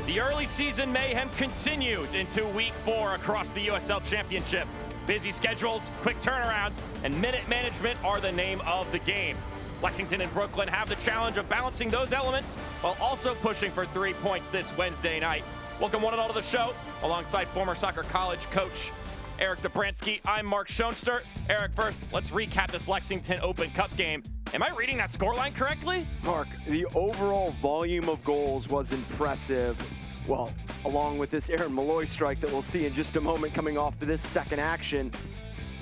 The early season mayhem continues into week 4 across the USL Championship. Busy schedules, quick turnarounds, and minute management are the name of the game. Lexington and Brooklyn have the challenge of balancing those elements while also pushing for 3 points this Wednesday night. Welcome one and all to the show, alongside former soccer college coach Eric Dobransky. I'm Mark Schoenstert. Eric, first, let's recap this Lexington Open Cup game. Am I reading that scoreline correctly? Mark, the overall volume of goals was impressive. Well, along with this Aaron Malloy strike that we'll see in just a moment coming off of this second action.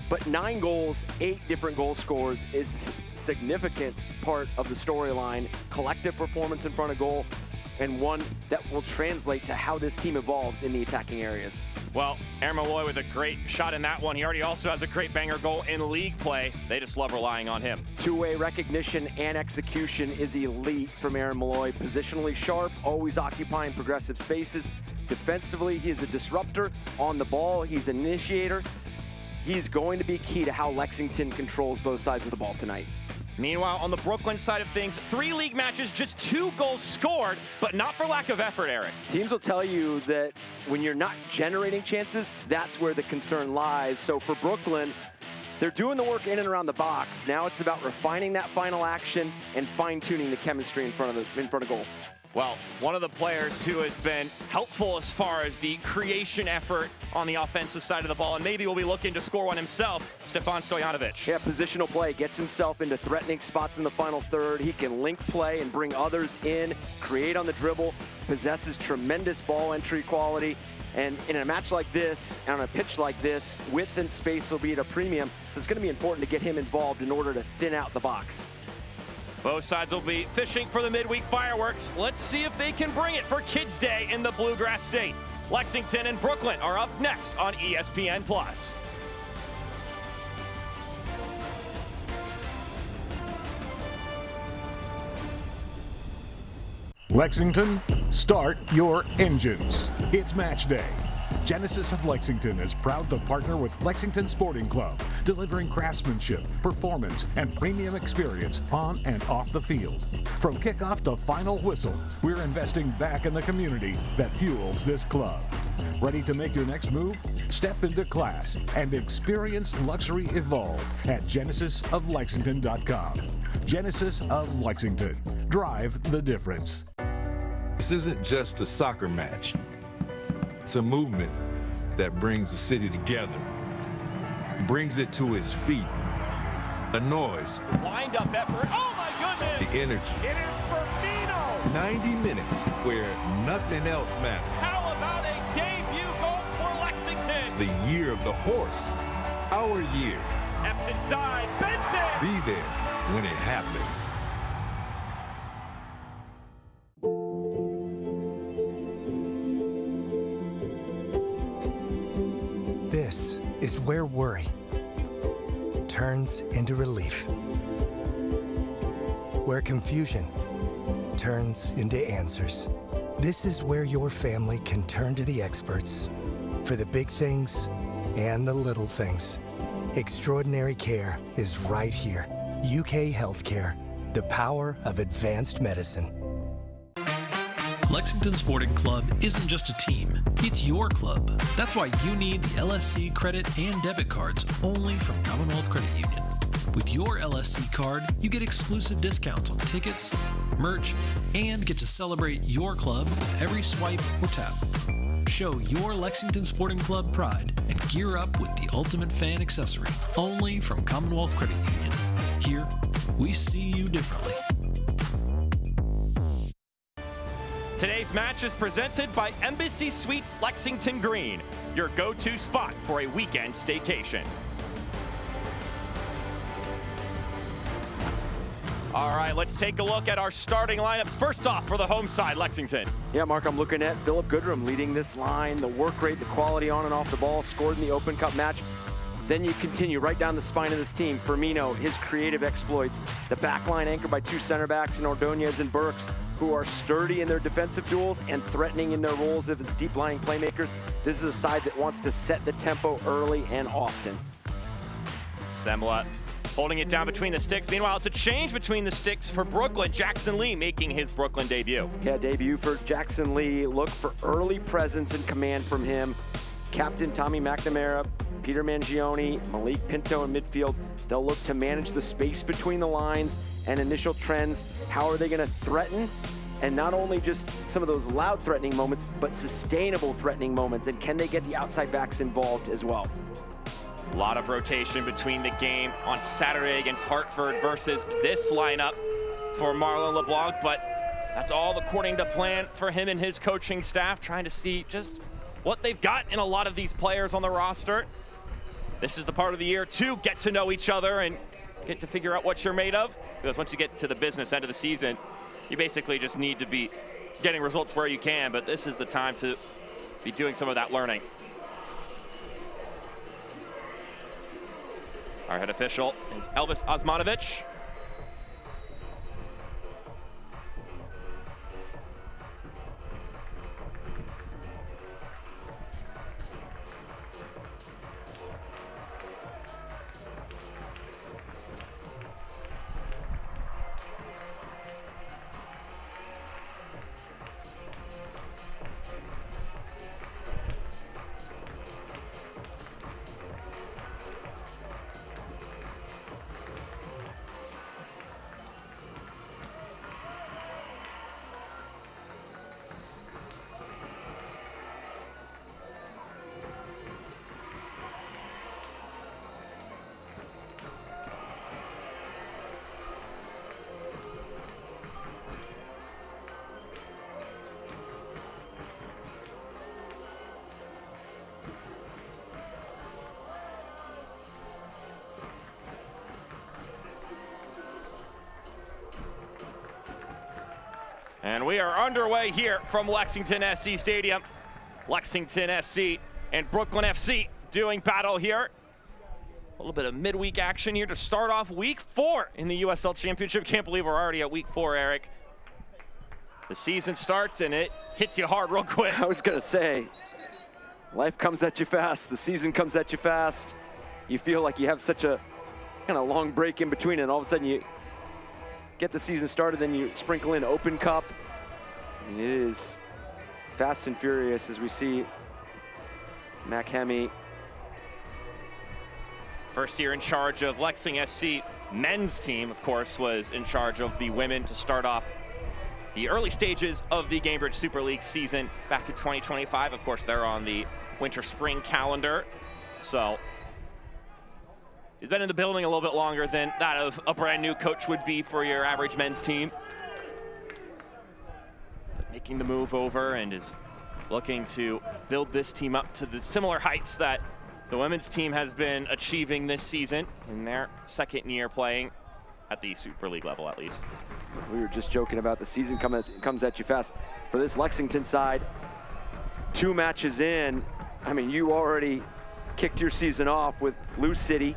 But 9 goals, 8 different goal scorers is a significant part of the storyline. Collective performance in front of goal, and one that will translate to how this team evolves in the attacking areas. Well, Aaron Malloy with a great shot in that one. He already also has a great banger goal in league play. They just love relying on him. Two-way recognition and execution is elite from Aaron Malloy. Positionally sharp, always occupying progressive spaces. Defensively, he is a disruptor. On the ball, he's an initiator. He's going to be key to how Lexington controls both sides of the ball tonight. Meanwhile, on the Brooklyn side of things, 3 league matches, just 2 goals scored, but not for lack of effort, Eric. Teams will tell you that when you're not generating chances, that's where the concern lies. So for Brooklyn, they're doing the work in and around the box. Now it's about refining that final action and fine-tuning the chemistry in front of goal. Well, one of the players who has been helpful as far as the creation effort on the offensive side of the ball, and maybe will be looking to score one himself, Stefan Stojanovic. Yeah, positional play, gets himself into threatening spots in the final third. He can link play and bring others in, create on the dribble, possesses tremendous ball entry quality. And in a match like this, on a pitch like this, width and space will be at a premium, so it's going to be important to get him involved in order to thin out the box. Both sides will be fishing for the midweek fireworks. Let's see if they can bring it for Kids Day in the Bluegrass State. Lexington and Brooklyn are up next on ESPN+. Lexington, start your engines. It's match day. Genesis of Lexington is proud to partner with Lexington Sporting Club, delivering craftsmanship, performance, and premium experience on and off the field. From kickoff to final whistle, we're investing back in the community that fuels this club. Ready to make your next move? Step into class and experience luxury evolve at genesisoflexington.com. Genesis of Lexington. Drive the difference. This isn't just a soccer match. It's a movement that brings the city together, brings it to its feet. The noise. Wind up effort. Oh my goodness! The energy. It is Firmino! 90 minutes where nothing else matters. How about a debut goal for Lexington? It's the year of the horse. Our year. F's inside. Benson! Be there when it happens. This is where worry turns into relief, where confusion turns into answers. This is where your family can turn to the experts for the big things and the little things. Extraordinary care is right here. UK Healthcare, the power of advanced medicine. Lexington Sporting Club isn't just a team, it's your club. That's why you need the LSC credit and debit cards only from Commonwealth Credit Union. With your LSC card, you get exclusive discounts on tickets, merch, and get to celebrate your club with every swipe or tap. Show your Lexington Sporting Club pride and gear up with the ultimate fan accessory only from Commonwealth Credit Union. Here, we see you differently. Today's match is presented by Embassy Suites Lexington Green, your go-to spot for a weekend staycation. All right, let's take a look at our starting lineups. First off, for the home side, Lexington. Yeah, Mark, I'm looking at Philip Goodrum leading this line. The work rate, the quality on and off the ball, scored in the Open Cup match. Then you continue right down the spine of this team. Firmino, his creative exploits. The back line anchored by 2 center backs in Ordonez and Burks, who are sturdy in their defensive duels and threatening in their roles as deep-lying playmakers. This is a side that wants to set the tempo early and often. Semla holding it down between the sticks. Meanwhile, it's a change between the sticks for Brooklyn. Jackson Lee making his Brooklyn debut. Yeah, debut for Jackson Lee. Look for early presence and command from him. Captain Tommy McNamara, Peter Mangione, Malik Pinto in midfield. They'll look to manage the space between the lines and initial trends. How are they going to threaten? And not only just some of those loud threatening moments, but sustainable threatening moments. And can they get the outside backs involved as well? A lot of rotation between the game on Saturday against Hartford versus this lineup for Marlon LeBlanc, but that's all according to plan for him and his coaching staff, trying to see just what they've got in a lot of these players on the roster. This is the part of the year to get to know each other and get to figure out what you're made of, because once you get to the business end of the season, you basically just need to be getting results where you can, but this is the time to be doing some of that learning. Our head official is Elvis Osmanovic. And we are underway here from Lexington SC Stadium. Lexington SC and Brooklyn FC doing battle here. A little bit of midweek action here to start off week 4 in the USL Championship. Can't believe we're already at week 4, Eric. The season starts and it hits you hard real quick. I was gonna say, life comes at you fast. The season comes at you fast. You feel like you have such a kind of long break in between, and all of a sudden you get the season started, then you sprinkle in Open Cup. And it is fast and furious as we see Mac Hemi. First year in charge of Lexington SC men's team, of course, was in charge of the women to start off the early stages of the Gainbridge Super League season back in 2025. Of course, they're on the winter-spring calendar. So he's been in the building a little bit longer than that of a brand new coach would be for your average men's team. But making the move over and is looking to build this team up to the similar heights that the women's team has been achieving this season in their second year playing at the Super League level, at least. We were just joking about the season comes at you fast. For this Lexington side, 2 matches in, I mean, you already kicked your season off with Lou City,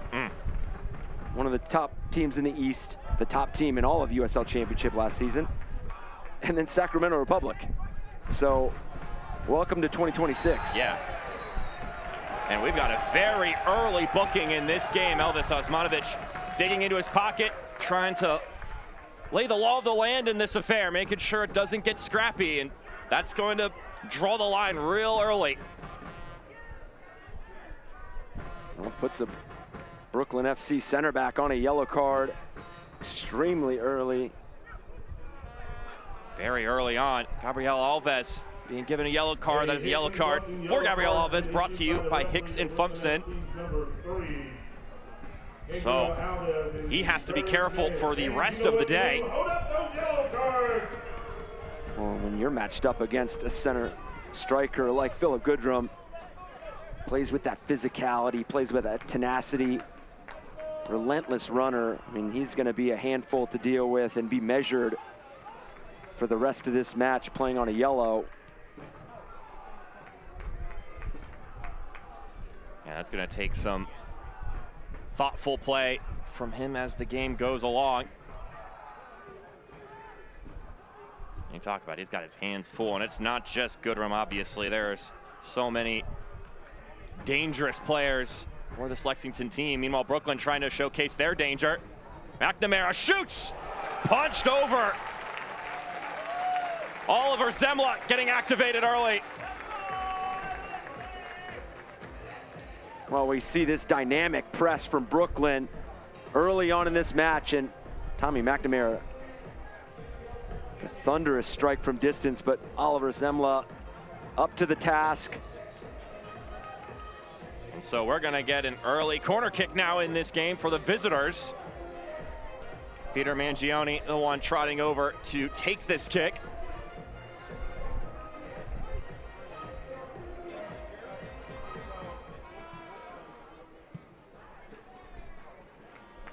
one of the top teams in the East, the top team in all of USL Championship last season, and then Sacramento Republic. So, welcome to 2026. Yeah. And we've got a very early booking in this game. Elvis Osmanovic digging into his pocket, trying to lay the law of the land in this affair, making sure it doesn't get scrappy, and that's going to draw the line real early. Well, puts a Brooklyn FC center back on a yellow card extremely early. Very early on, Gabriel Alves being given a yellow card. That is a yellow card for Gabriel Alves, brought to you by Hicks and Fumpson. So he has to be careful for the rest of the day. Well, when you're matched up against a center striker like Philip Goodrum, plays with that physicality, plays with that tenacity, relentless runner, I mean, he's going to be a handful to deal with and be measured for the rest of this match, playing on a yellow. Yeah, that's going to take some thoughtful play from him as the game goes along. You talk about, he's got his hands full, and it's not just Goodrum, obviously. There's so many dangerous players for this Lexington team. Meanwhile, Brooklyn trying to showcase their danger. McNamara shoots, punched over. Oliver Zemla getting activated early. Well, we see this dynamic press from Brooklyn early on in this match, and Tommy McNamara, a thunderous strike from distance, but Oliver Zemla up to the task. And so we're gonna get an early corner kick now in this game for the visitors. Peter Mangione, the one trotting over to take this kick.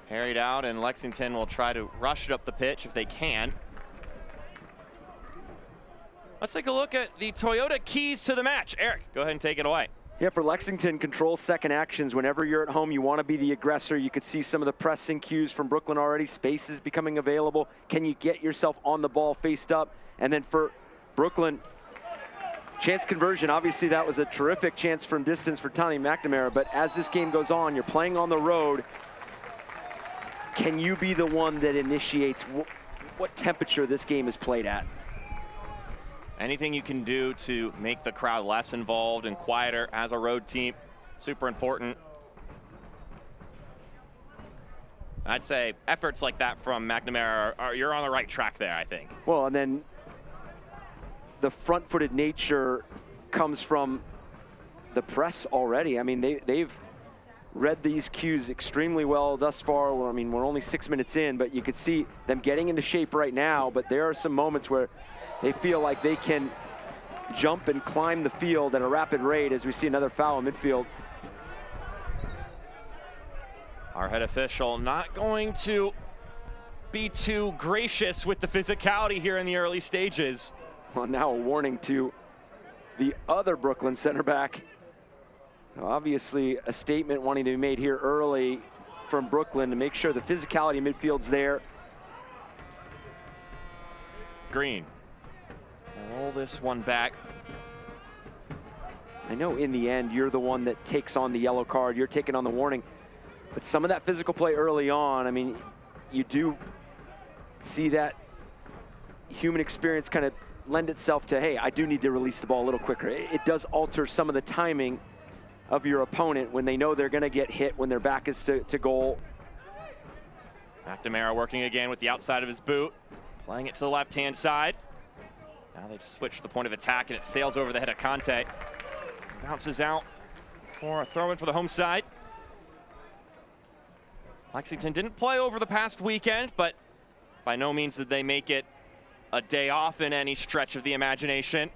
Parried out, and Lexington will try to rush it up the pitch if they can. Let's take a look at the Toyota keys to the match. Eric, go ahead and take it away. Yeah, for Lexington, control second actions. Whenever you're at home, you want to be the aggressor. You could see some of the pressing cues from Brooklyn already. Space is becoming available. Can you get yourself on the ball faced up? And then for Brooklyn, chance conversion. Obviously, that was a terrific chance from distance for Tommy McNamara. But as this game goes on, you're playing on the road. Can you be the one that initiates what temperature this game is played at? Anything you can do to make the crowd less involved and quieter as a road team, super important. I'd say efforts like that from McNamara, you're on the right track there, I think. Well, and then the front-footed nature comes from the press already. I mean, they've read these cues extremely well thus far. Well, I mean, we're only 6 minutes in, but you could see them getting into shape right now. But there are some moments where they feel like they can jump and climb the field at a rapid rate as we see another foul in midfield. Our head official not going to be too gracious with the physicality here in the early stages. Well, now a warning to the other Brooklyn center back. Obviously, a statement wanting to be made here early from Brooklyn to make sure the physicality in midfield's there. Green. Roll this one back. I know in the end, you're the one that takes on the yellow card. You're taking on the warning. But some of that physical play early on, I mean, you do see that human experience kind of lend itself to, hey, I do need to release the ball a little quicker. It does alter some of the timing of your opponent when they know they're going to get hit when their back is to goal. McNamara working again with the outside of his boot, playing it to the left-hand side. Now they just switch the point of attack, and it sails over the head of Conte. Bounces out for a throw-in for the home side. Lexington didn't play over the past weekend, but by no means did they make it a day off in any stretch of the imagination.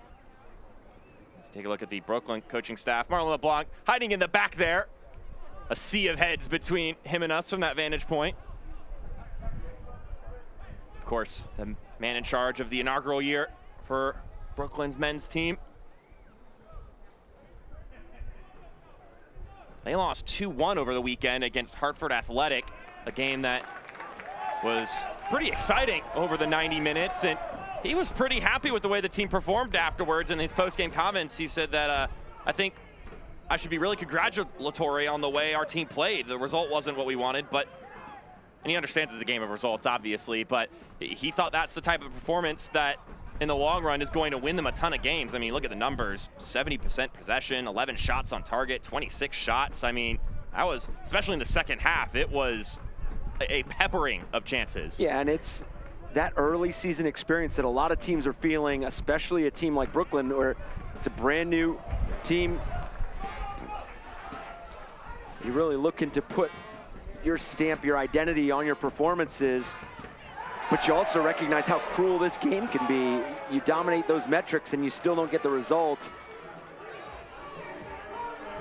Let's take a look at the Brooklyn coaching staff. Marlon LeBlanc hiding in the back there. A sea of heads between him and us from that vantage point. Of course, the man in charge of the inaugural year for Brooklyn's men's team. They lost 2-1 over the weekend against Hartford Athletic, a game that was pretty exciting over the 90 minutes, and he was pretty happy with the way the team performed afterwards. In his post-game comments, he said that I think I should be really congratulatory on the way our team played. The result wasn't what we wanted, but, and he understands it's a game of results, obviously, but he thought that's the type of performance that in the long run is going to win them a ton of games. I mean, look at the numbers, 70% possession, 11 shots on target, 26 shots. I mean, that was, especially in the second half, it was a peppering of chances. Yeah, and it's that early season experience that a lot of teams are feeling, especially a team like Brooklyn, where it's a brand new team. You're really looking to put your stamp, your identity on your performances, but you also recognize how cruel this game can be. You dominate those metrics and you still don't get the result.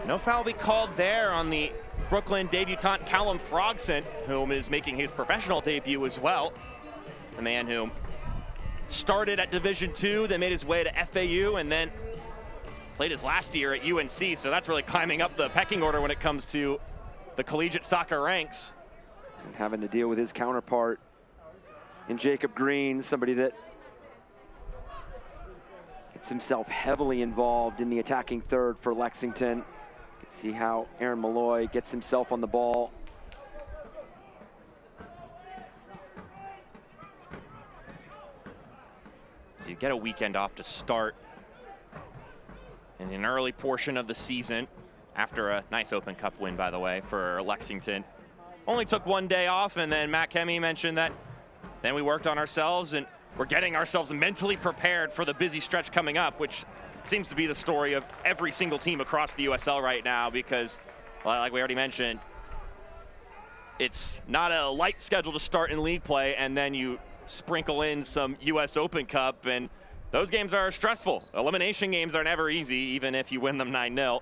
No foul will be called there on the Brooklyn debutant Callum Frogson, whom is making his professional debut as well. The man who started at Division II, then made his way to FAU, and then played his last year at UNC. So that's really climbing up the pecking order when it comes to the collegiate soccer ranks. And having to deal with his counterpart in Jacob Green, somebody that gets himself heavily involved in the attacking third for Lexington. See how Aaron Malloy gets himself on the ball. So you get a weekend off to start in an early portion of the season after a nice Open Cup win, by the way, for Lexington. Only took one day off, and then Matt Kemme mentioned that then we worked on ourselves and we're getting ourselves mentally prepared for the busy stretch coming up, which seems to be the story of every single team across the USL right now because, well, like we already mentioned, it's not a light schedule to start in league play, and then you sprinkle in some US Open Cup, and those games are stressful. Elimination games are never easy, even if you win them 9-0.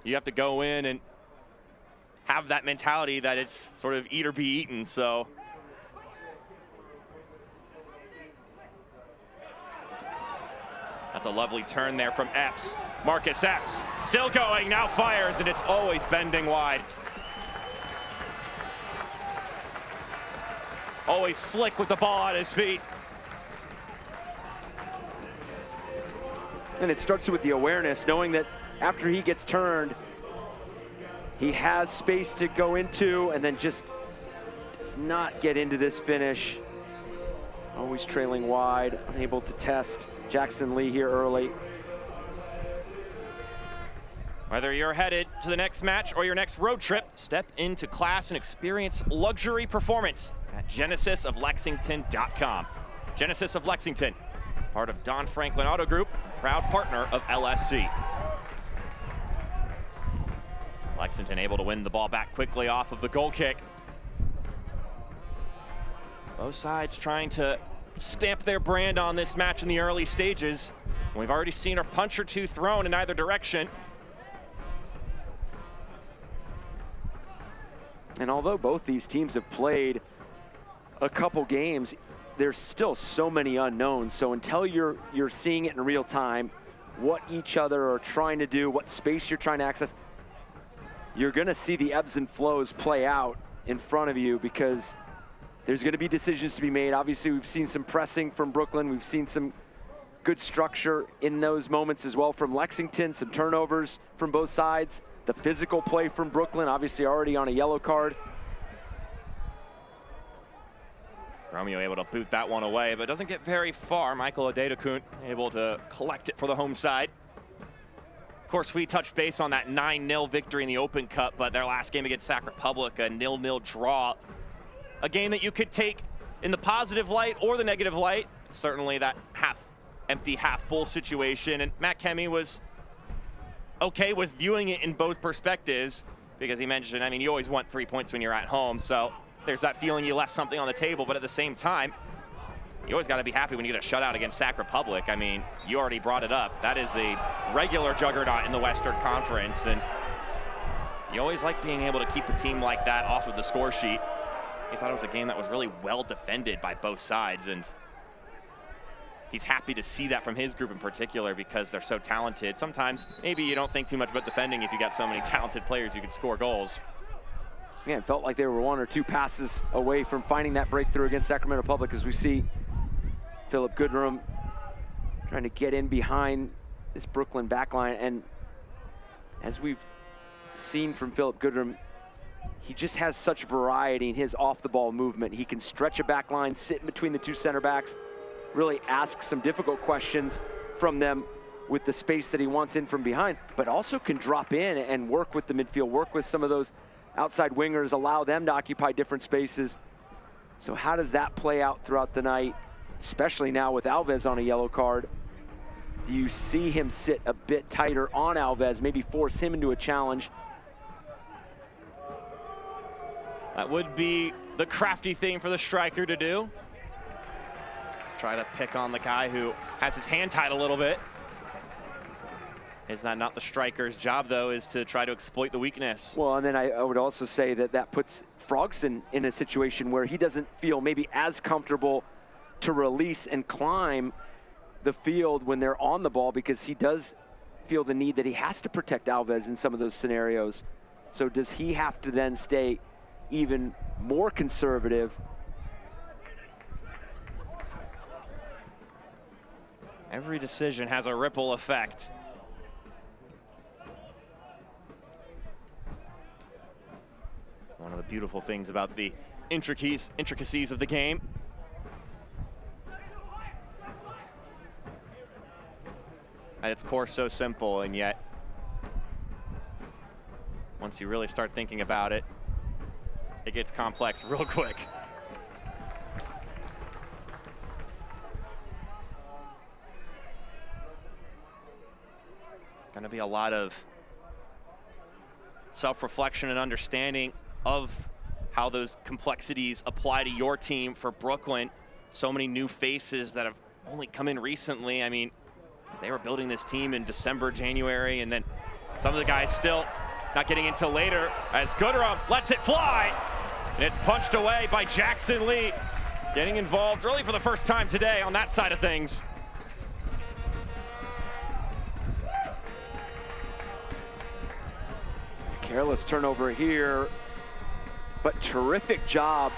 You have to go in and have that mentality that it's sort of eat or be eaten, so. That's a lovely turn there from Epps. Marcus Epps, still going, now fires, and it's always bending wide. Always slick with the ball at his feet. And it starts with the awareness, knowing that after he gets turned, he has space to go into and then just does not get into this finish. Always trailing wide, unable to test Jackson Lee here early. Whether you're headed to the next match or your next road trip, step into class and experience luxury performance at GenesisofLexington.com. Genesis of Lexington, part of Don Franklin Auto Group, proud partner of LSC. Lexington able to win the ball back quickly off of the goal kick. Both sides trying to stamp their brand on this match in the early stages. We've already seen a punch or two thrown in either direction. And although both these teams have played a couple games, there's still so many unknowns. So until you're seeing it in real time, what each other are trying to do, what space you're trying to access, you're gonna see the ebbs and flows play out in front of you because there's gonna be decisions to be made. Obviously, we've seen some pressing from Brooklyn. We've seen some good structure in those moments as well from Lexington, some turnovers from both sides. The physical play from Brooklyn, obviously already on a yellow card. Romeo able to boot that one away, but doesn't get very far. Michael Adedokun able to collect it for the home side. Of course, we touched base on that 9-0 victory in the Open Cup, but their last game against Sac Republic, a 0-0 draw. A game that you could take in the positive light or the negative light. Certainly that half empty, half full situation. And Matt Kemme was okay with viewing it in both perspectives because he mentioned, I mean, you always want 3 points when you're at home. So there's that feeling you left something on the table, but at the same time, you always got to be happy when you get a shutout against Sac Republic. I mean, you already brought it up. That is a regular juggernaut in the Western Conference, and you always like being able to keep a team like that off of the score sheet. He thought it was a game that was really well defended by both sides, and he's happy to see that from his group in particular because they're so talented. Sometimes maybe you don't think too much about defending if you got so many talented players who can score goals. Yeah, it felt like they were 1 or 2 passes away from finding that breakthrough against Sacramento Public as we see Philip Goodrum trying to get in behind this Brooklyn backline. And as we've seen from Philip Goodrum, he just has such variety in his off-the-ball movement. He can stretch a back line, sit in between the 2 center backs, really ask some difficult questions from them with the space that he wants in from behind, but also can drop in and work with the midfield, work with some of those outside wingers, allow them to occupy different spaces. So how does that play out throughout the night, especially now with Alves on a yellow card? Do you see him sit a bit tighter on Alves, maybe force him into a challenge? That would be the crafty thing for the striker to do. Try to pick on the guy who has his hand tied a little bit. Is that not the striker's job, though, is to try to exploit the weakness? Well, and then I would also say that that puts Frogson in a situation where he doesn't feel maybe as comfortable to release and climb the field when they're on the ball because he does feel the need that he has to protect Alves in some of those scenarios. So does he have to then stay even more conservative? Every decision has a ripple effect. beautiful things about the intricacies of the game. At its core, so simple, and yet once you really start thinking about it, it gets complex real quick. Going to be a lot of self-reflection and understanding of how those complexities apply to your team for Brooklyn. So many new faces that have only come in recently. I mean, they were building this team in December, January, and then some of the guys still not getting until later as Goodrum lets it fly. And it's punched away by Jackson Lee, getting involved really for the first time today on that side of things. Careless turnover here, but terrific job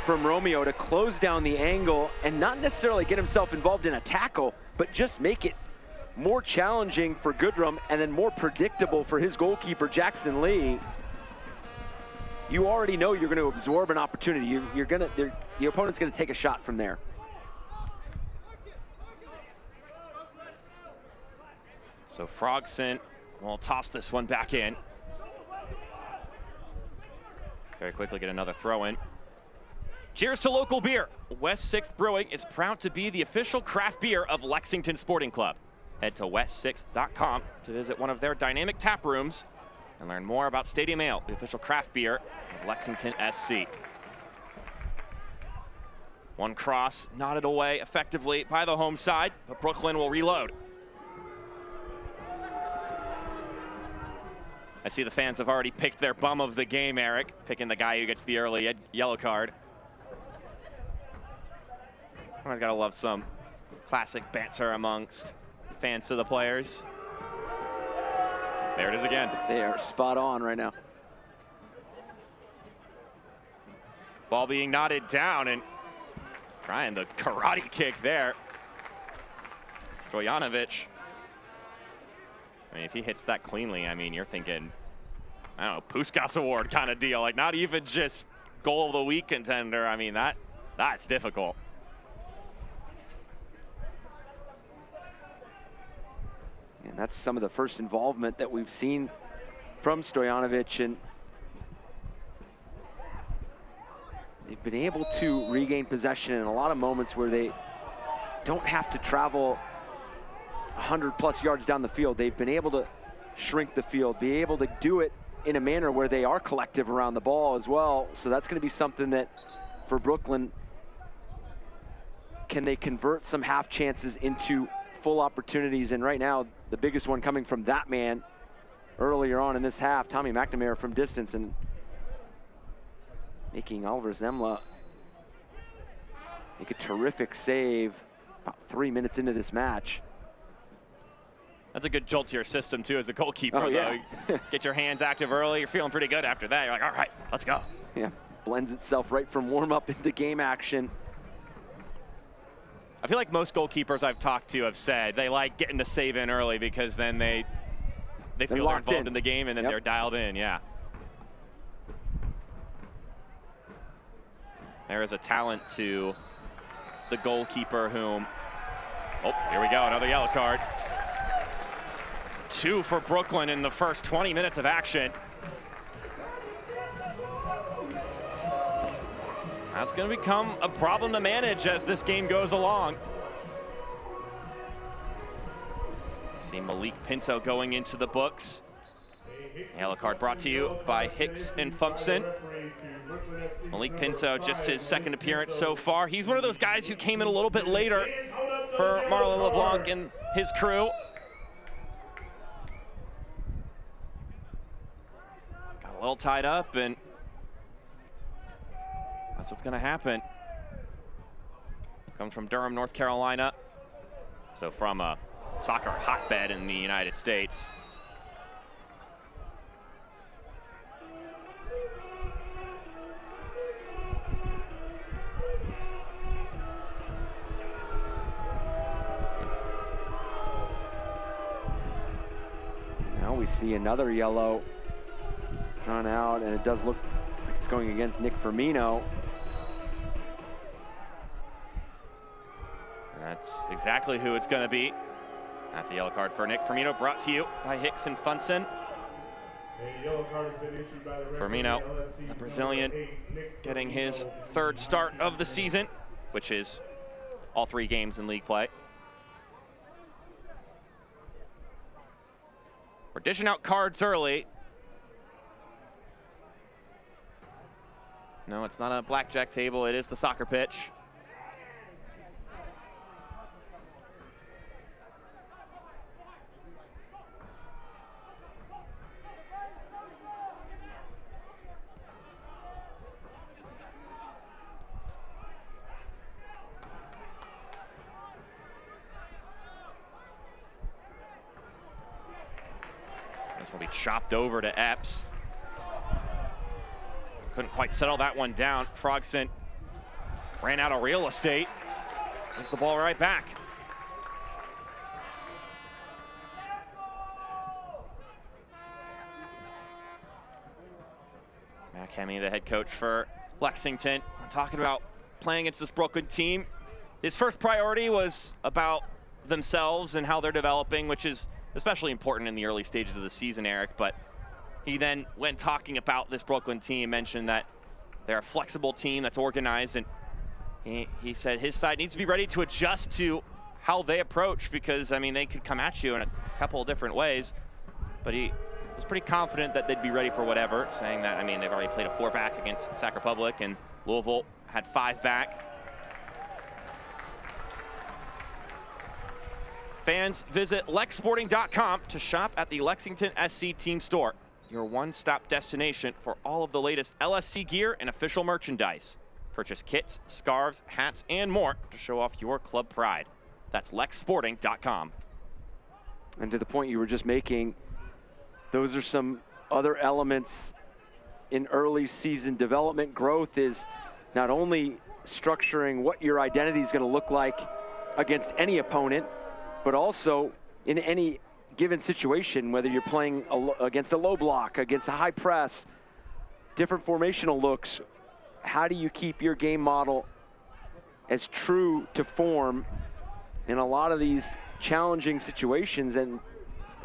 from Romeo to close down the angle and not necessarily get himself involved in a tackle, but just make it more challenging for Goodrum and then more predictable for his goalkeeper, Jackson Lee. You already know you're going to absorb an opportunity. Your opponent's going to take a shot from there. So Frogson will toss this one back in. Very quickly get another throw in. Cheers to local beer. West 6th Brewing is proud to be the official craft beer of Lexington Sporting Club. Head to west6th.com to visit one of their dynamic tap rooms and learn more about Stadium Ale, the official craft beer of Lexington SC. One cross knotted away effectively by the home side, but Brooklyn will reload. I see the fans have already picked their bum of the game, Eric, picking the guy who gets the early yellow card. I've got to love some classic banter amongst fans to the players. There it is again. They are spot on right now. Ball being knotted down and trying the karate kick there. Stojanovic. I mean, if he hits that cleanly, I mean, you're thinking, I don't know, Puskas Award kind of deal. Like, not even just goal of the week contender. I mean, that's difficult. And that's some of the first involvement that we've seen from Stojanovic, and they've been able to regain possession in a lot of moments where they don't have to travel 100+ yards down the field. They've been able to shrink the field, be able to do it in a manner where they are collective around the ball as well. So that's going to be something that, for Brooklyn, can they convert some half chances into full opportunities? And right now, the biggest one coming from that man earlier on in this half, Tommy McNamara from distance, and making Oliver Zemla make a terrific save about 3 minutes into this match. That's a good jolt to your system, too, as a goalkeeper, oh, yeah. though. Get your hands active early. You're feeling pretty good after that. You're like, all right, let's go. Yeah, blends itself right from warm-up into game action. I feel like most goalkeepers I've talked to have said they like getting the save in early because then they feel they're involved in the game and then they're dialed in, yeah. There is a talent to the goalkeeper whom, oh, here we go, another yellow card. 2 for Brooklyn in the first 20 minutes of action. That's going to become a problem to manage as this game goes along. See Malik Pinto going into the books. Yellow card brought to you by Hicks and Fumpson. Malik Pinto, just his second appearance so far. He's one of those guys who came in a little bit later for Marlon LeBlanc and his crew. Got a little tied up, and that's what's going to happen. Comes from Durham, North Carolina. So from a soccer hotbed in the United States. Now we see another yellow run out, and it does look like it's It's going against Nick Firmino. That's exactly who it's going to be. That's a yellow card for Nick Firmino, brought to you by Hicks and Funson. A yellow card has been issued by the Firmino, the Brazilian, getting his third start of the season, which is all 3 games in league play. We're dishing out cards early. No, it's not a blackjack table, it is the soccer pitch. This will be chopped over to Epps. Couldn't quite settle that one down. Frogson ran out of real estate. Gives the ball right back. Matt Hemme, the head coach for Lexington, talking about playing against this Brooklyn team. His first priority was about themselves and how they're developing, which is especially important in the early stages of the season, Eric. But he then, when talking about this Brooklyn team, mentioned that they're a flexible team that's organized, and he said his side needs to be ready to adjust to how they approach, because, I mean, they could come at you in a couple of different ways. But he was pretty confident that they'd be ready for whatever, saying that, I mean, they've already played a 4-back against Sac Republic, and Louisville had 5 back. Fans, visit lexsporting.com to shop at the Lexington SC team store, your one-stop destination for all of the latest LSC gear and official merchandise. Purchase kits, scarves, hats, and more to show off your club pride. That's lexsporting.com. And to the point you were just making, those are some other elements in early season development. Growth is not only structuring what your identity is going to look like against any opponent, but also in any given situation, whether you're playing against a low block, against a high press, different formational looks. How do you keep your game model as true to form in a lot of these challenging situations? And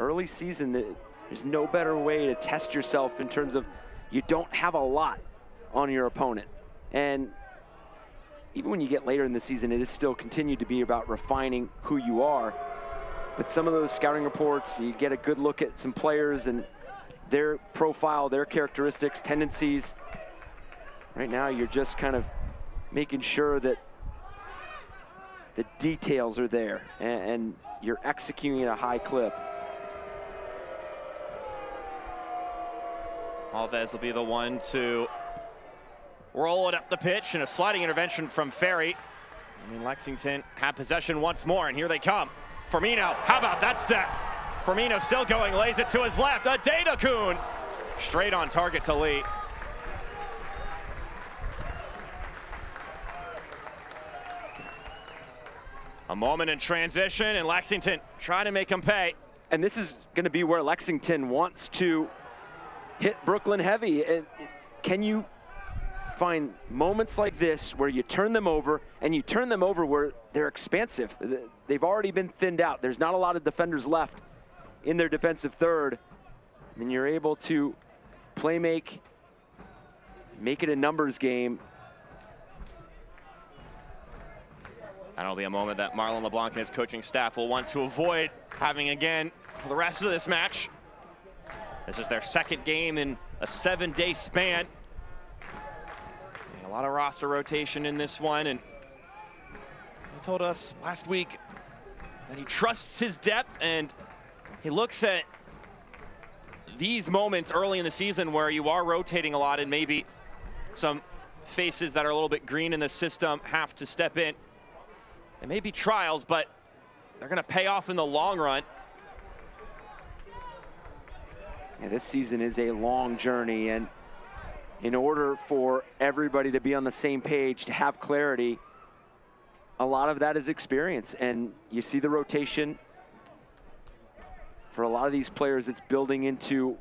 early season, there's no better way to test yourself in terms of you don't have a lot on your opponent. And even when you get later in the season, it is still continued to be about refining who you are. But some of those scouting reports, you get a good look at some players and their profile, their characteristics, tendencies. Right now, you're just kind of making sure that the details are there and you're executing at a high clip. Alves will be the one to roll it up the pitch, and a sliding intervention from Ferry. I mean, Lexington have possession once more, and here they come. Firmino, how about that step? Firmino still going, lays it to his left. Adedokun, straight on target to Lee. A moment in transition, and Lexington trying to make him pay. And this is going to be where Lexington wants to hit Brooklyn heavy. Can you find moments like this where you turn them over, and you turn them over where they're expansive? They've already been thinned out. There's not a lot of defenders left in their defensive third. And you're able to make it a numbers game. That'll be a moment that Marlon LeBlanc and his coaching staff will want to avoid having again for the rest of this match. This is their second game in a 7-day span. A lot of roster rotation in this one, and he told us last week that he trusts his depth, and he looks at these moments early in the season where you are rotating a lot and maybe some faces that are a little bit green in the system have to step in. It may be trials, but they're going to pay off in the long run. Yeah, this season is a long journey, and in order for everybody to be on the same page, to have clarity, a lot of that is experience. And you see the rotation for a lot of these players. It's building into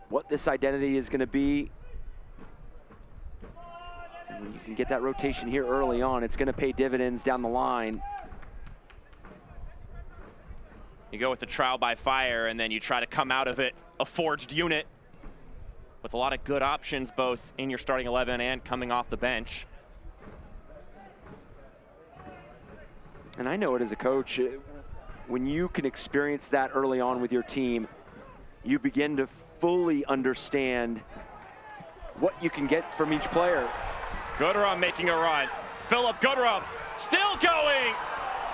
what this identity is going to be. And when you can get that rotation here early on, it's going to pay dividends down the line. You go with the trial by fire, and then you try to come out of it a forged unit with a lot of good options, both in your starting 11 and coming off the bench. And I know it as a coach, when you can experience that early on with your team, you begin to fully understand what you can get from each player. Goodrum making a run. Philip Goodrum still going.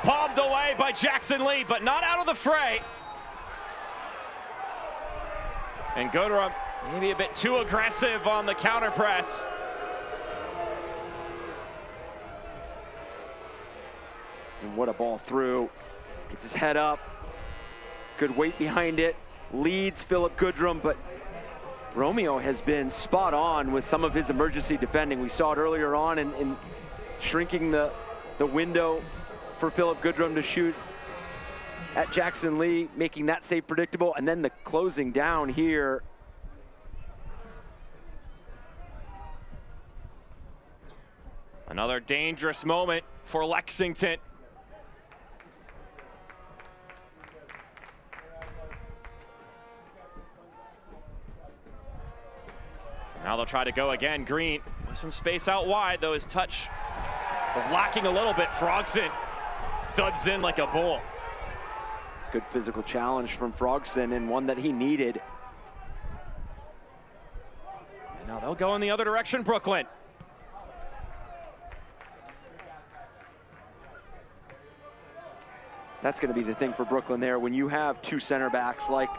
Palmed away by Jackson Lee, but not out of the fray. And Goodrum maybe a bit too aggressive on the counter press. And what a ball through. Gets his head up. Good weight behind it. Leads Philip Goodrum, but Romeo has been spot on with some of his emergency defending. We saw it earlier on in shrinking the window for Philip Goodrum to shoot at Jackson Lee, making that save predictable, and then the closing down here. Another dangerous moment for Lexington. Now they'll try to go again. Green with some space out wide, though his touch was lacking a little bit. Frogson thuds in like a bull. Good physical challenge from Frogson, and one that he needed. And now they'll go in the other direction, Brooklyn. That's going to be the thing for Brooklyn there. When you have two center backs like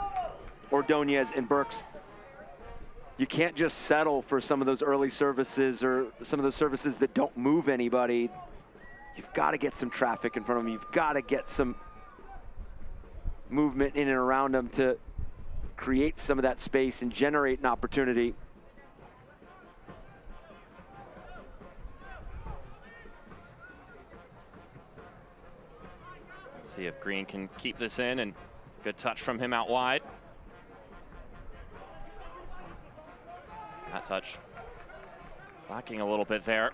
Ordonez and Burks, you can't just settle for some of those early services or some of those services that don't move anybody. You've got to get some traffic in front of them. You've got to get some movement in and around them to create some of that space and generate an opportunity. Let's see if Green can keep this in, and it's a good touch from him out wide. That touch lacking a little bit there.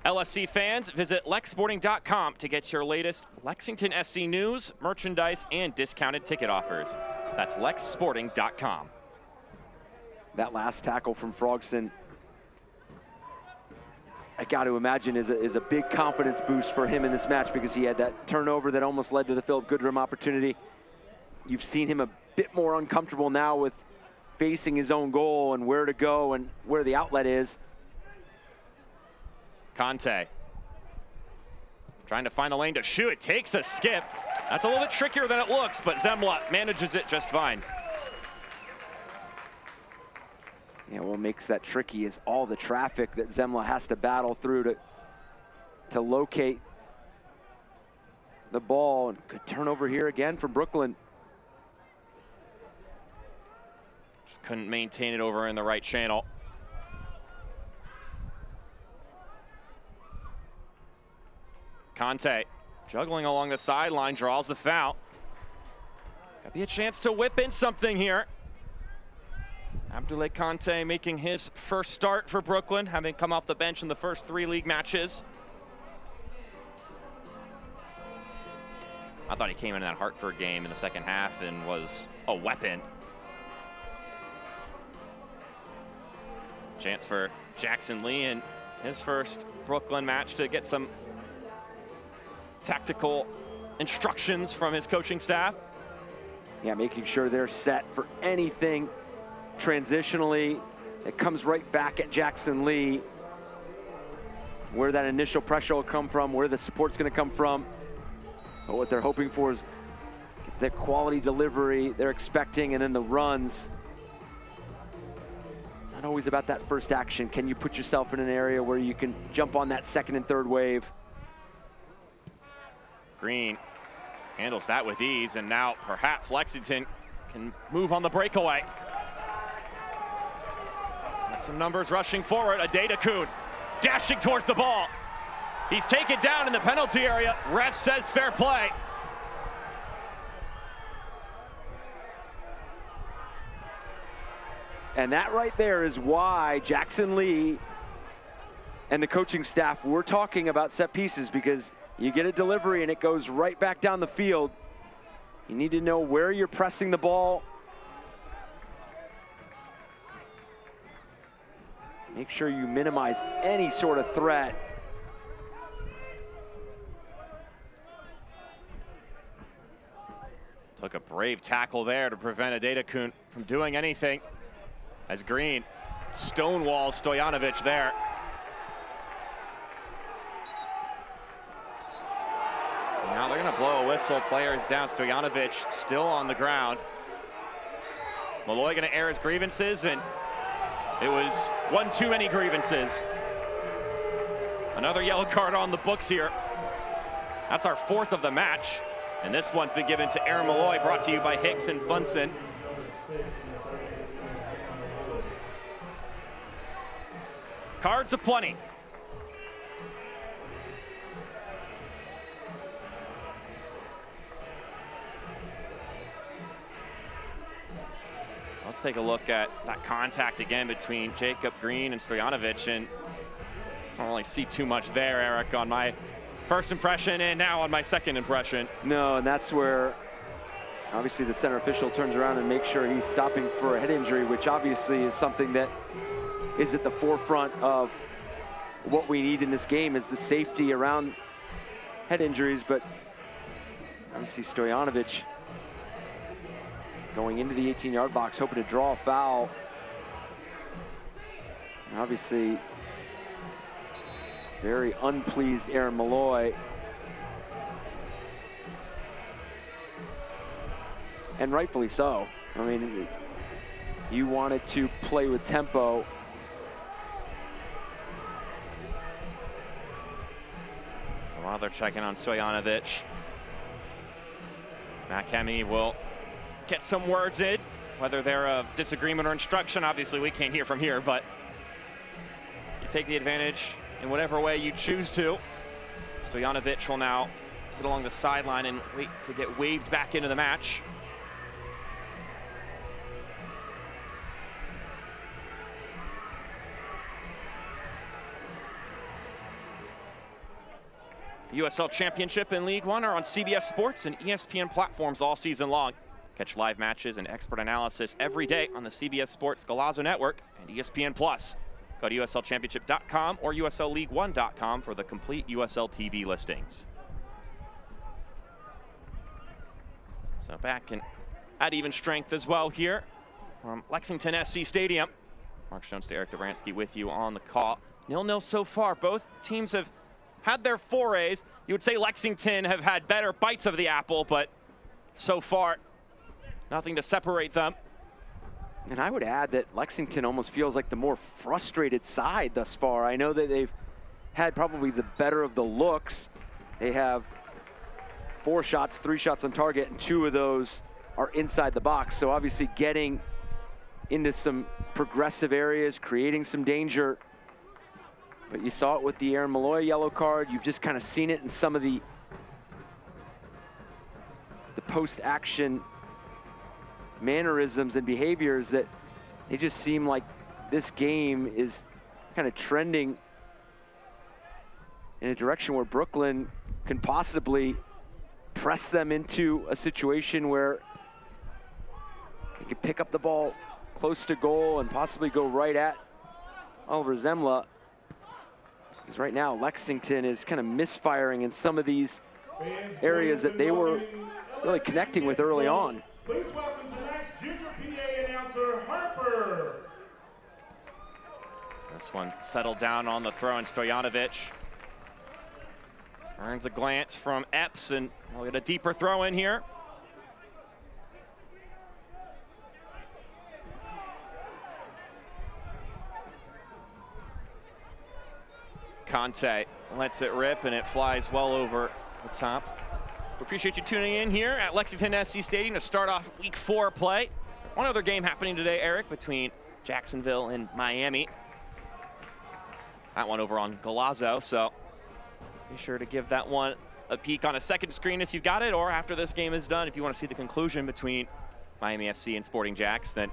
LSC fans, visit lexsporting.com to get your latest Lexington SC news, merchandise, and discounted ticket offers. That's lexsporting.com. That last tackle from Frogson, I got to imagine is a big confidence boost for him in this match, because he had that turnover that almost led to the Philip Goodrum opportunity. You've seen him a bit more uncomfortable now with facing his own goal and where to go and where the outlet is. Conte trying to find the lane to shoot. It takes a skip. That's a little bit trickier than it looks, but Zemla manages it just fine. Yeah, what makes that tricky is all the traffic that Zemla has to battle through to locate the ball. And good turnover here again from Brooklyn. Just couldn't maintain it over in the right channel. Conte juggling along the sideline, draws the foul. Could be a chance to whip in something here. Abdoulaye Conte making his first start for Brooklyn, having come off the bench in the first 3 league matches. I thought he came into that Hartford game in the second half and was a weapon. Chance for Jackson Lee in his first Brooklyn match to get some tactical instructions from his coaching staff. Yeah, making sure they're set for anything transitionally. It comes right back at Jackson Lee, where that initial pressure will come from, where the support's going to come from. But what they're hoping for is the quality delivery they're expecting, and then the runs. It's not always about that first action. Can you put yourself in an area where you can jump on that second and third wave? Green handles that with ease, and now perhaps Lexington can move on the breakaway. Got some numbers rushing forward. Adedokun dashing towards the ball. He's taken down in the penalty area. Ref says fair play. And that right there is why Jackson Lee and the coaching staff were talking about set pieces, because you get a delivery and it goes right back down the field. You need to know where you're pressing the ball. Make sure you minimize any sort of threat. Took a brave tackle there to prevent Adedekun from doing anything, as Green stonewalls Stojanovic there. Now they're gonna blow a whistle. Players down. Stojanovic still on the ground. Malloy gonna air his grievances, and it was one too many grievances. Another yellow card on the books here. That's our 4th of the match. And this one's been given to Aaron Malloy, brought to you by Hicks and Funson. Cards aplenty. Let's take a look at that contact again between Jacob Green and Stojanovic, and I don't really see too much there, Eric, on my first impression and now on my second impression. No, and that's where obviously the center official turns around and makes sure he's stopping for a head injury, which obviously is something that is at the forefront of what we need in this game, is the safety around head injuries. But obviously Stojanovic going into the 18-yard box, hoping to draw a foul. And obviously, very unpleased Aaron Malloy. And rightfully so. I mean, you wanted to play with tempo. So while they're checking on Stojanovic, Matt Kemi will get some words in, whether they're of disagreement or instruction. Obviously, we can't hear from here, but you take the advantage in whatever way you choose to. Stojanovic will now sit along the sideline and wait to get waved back into the match. The USL Championship and League One are on CBS Sports and ESPN platforms all season long. Catch live matches and expert analysis every day on the CBS Sports Golazo Network and ESPN Plus. Go to USLChampionship.com or USLLeague1.com for the complete USL TV listings. So back and at even strength as well here from Lexington SC Stadium. Mark Jones to Eric Dobransky with you on the call. 0-0 so far. Both teams have had their forays. You would say Lexington have had better bites of the apple, but so far, nothing to separate them. And I would add that Lexington almost feels like the more frustrated side thus far. I know that they've had probably the better of the looks. They have 4 shots, 3 shots on target, and 2 of those are inside the box. So obviously getting into some progressive areas, creating some danger. But you saw it with the Aaron Malloy yellow card. You've just kind of seen it in some of the post-action mannerisms and behaviors that they just seem like this game is kind of trending in a direction where Brooklyn can possibly press them into a situation where they can pick up the ball close to goal and possibly go right at Oliver Zemla. Because right now Lexington is kind of misfiring in some of these areas that they were really connecting with early on. Please welcome tonight's junior PA announcer, Harper. This one settled down on the throw, and Stojanovic earns a glance from Epps, and we'll get a deeper throw in here. Conte lets it rip, and it flies well over the top. We appreciate you tuning in here at Lexington SC Stadium to start off week 4 play. One other game happening today, Eric, between Jacksonville and Miami. That one over on Golazo, so be sure to give that one a peek on a second screen if you've got it, or after this game is done, if you want to see the conclusion between Miami FC and Sporting Jacks, then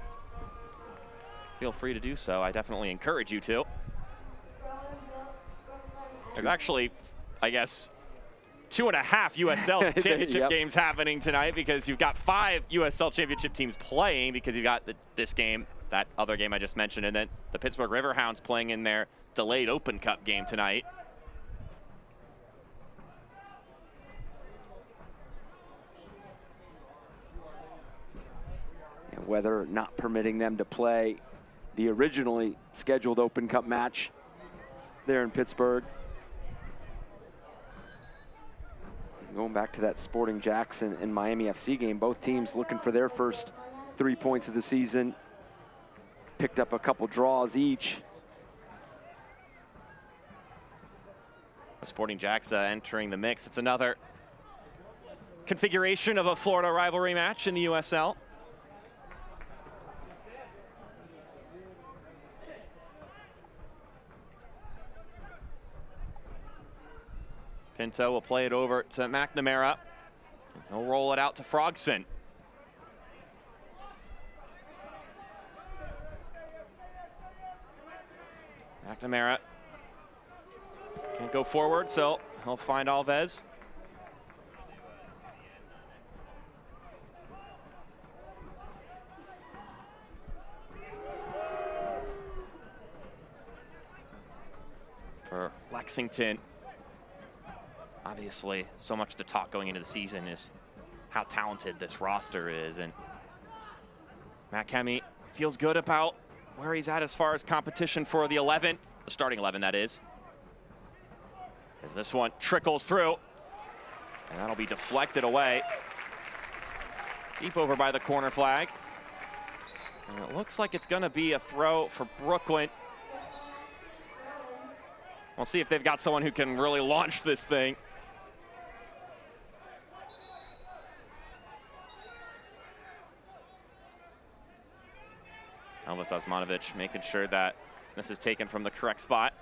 feel free to do so. I definitely encourage you to. There's actually, I guess, 2.5 USL Championship games happening tonight, because you've got 5 USL Championship teams playing, because you've got this game, that other game I just mentioned, and then the Pittsburgh Riverhounds playing in their delayed Open Cup game tonight. And weather not permitting them to play the originally scheduled Open Cup match there in Pittsburgh. Going back to that Sporting Jackson and Miami FC game, both teams looking for their first 3 points of the season. Picked up a couple draws each. Sporting Jackson entering the mix. It's another configuration of a Florida rivalry match in the USL. Pinto will play it over to McNamara. He'll roll it out to Frogson. McNamara can't go forward, so he'll find Alves. For Lexington, obviously, so much to talk going into the season is how talented this roster is, and Matt Kemi feels good about where he's at as far as competition for the 11, the starting 11, that is. As this one trickles through, and that'll be deflected away. Deep over by the corner flag. And it looks like it's gonna be a throw for Brooklyn. We'll see if they've got someone who can really launch this thing. Elvis Osmanovic making sure that this is taken from the correct spot.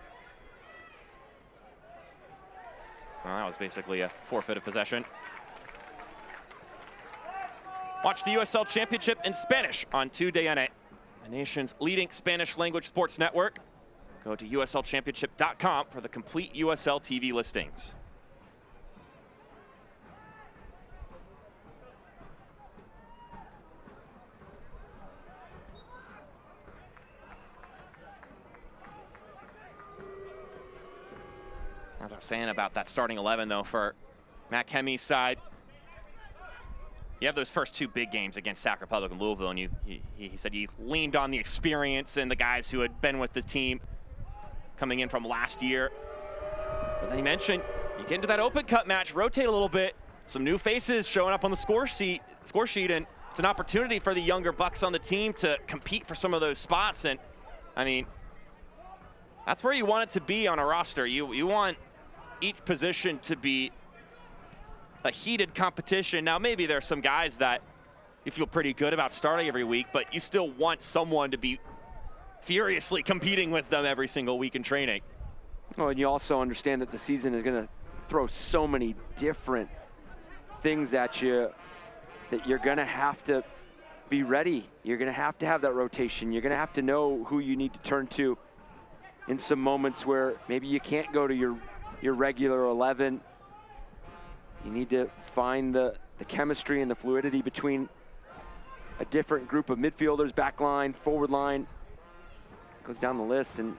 Well, that was basically a forfeit of possession. Watch the USL Championship in Spanish on 2DN, the nation's leading Spanish language sports network. Go to uslchampionship.com for the complete USL TV listings. As I was saying about that starting 11, though, for Matt Kemi's side, you have those first 2 big games against Sac Republic and Louisville, and he said you leaned on the experience and the guys who had been with the team coming in from last year. But then he mentioned you get into that Open Cup match, rotate a little bit, some new faces showing up on the score sheet, and it's an opportunity for the younger bucks on the team to compete for some of those spots. And I mean, that's where you want it to be on a roster. You want each position to be a heated competition. Now, maybe there are some guys that you feel pretty good about starting every week, but you still want someone to be furiously competing with them every single week in training. Oh, and you also understand that the season is going to throw so many different things at you that you're going to have to be ready. You're going to have that rotation. You're going to have to know who you need to turn to in some moments where maybe you can't go to your regular 11. You need to find the chemistry and the fluidity between a different group of midfielders, back line, forward line. Goes down the list, and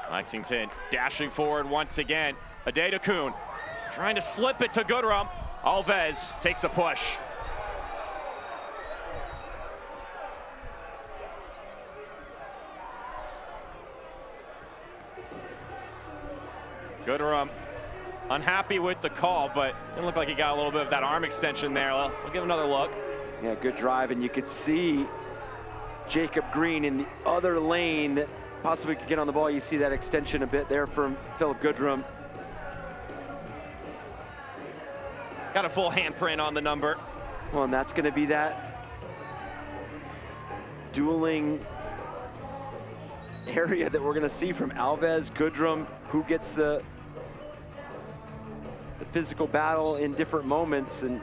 Lexington dashing forward once again. Adedokun trying to slip it to Goodrum. Alves takes a push. Goodrum unhappy with the call, but didn't look like he got a little bit of that arm extension there. We'll give another look. Yeah, good drive, and you could see Jacob Green in the other lane that possibly could get on the ball. You see that extension a bit there from Philip Goodrum. Got a full handprint on the number. Well, and that's going to be that dueling area that we're going to see from Alves, Goodrum, who gets the physical battle in different moments, and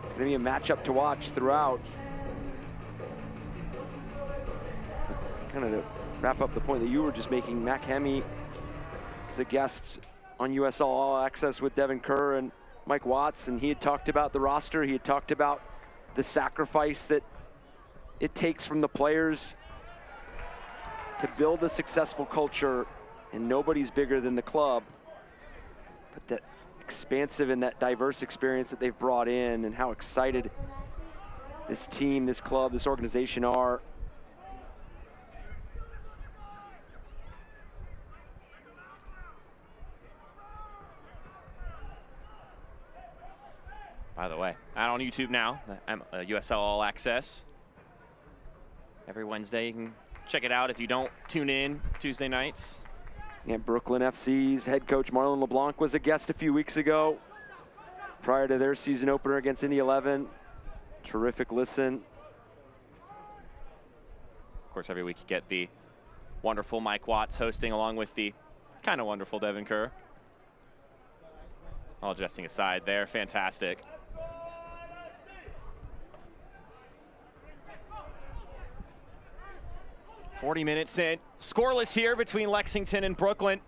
it's going to be a matchup to watch throughout. kind of to wrap up the point that you were just making, Mac Hemi was a guest on USL All Access with Devin Kerr and Mike Watts, and he had talked about the roster. He had talked about the sacrifice that it takes from the players to build a successful culture, and nobody's bigger than the club. But that expansive and that diverse experience that they've brought in, and how excited this team, this club, this organization are. By the way, out on YouTube now, USL All Access. Every Wednesday, you can check it out if you don't tune in Tuesday nights. And Brooklyn FC's head coach Marlon LeBlanc was a guest a few weeks ago prior to their season opener against Indy 11. Terrific listen. Of course, every week you get the wonderful Mike Watts hosting, along with the kind of wonderful Devin Kerr. All jesting aside, they're fantastic. "40 minutes in, scoreless here between Lexington and Brooklyn.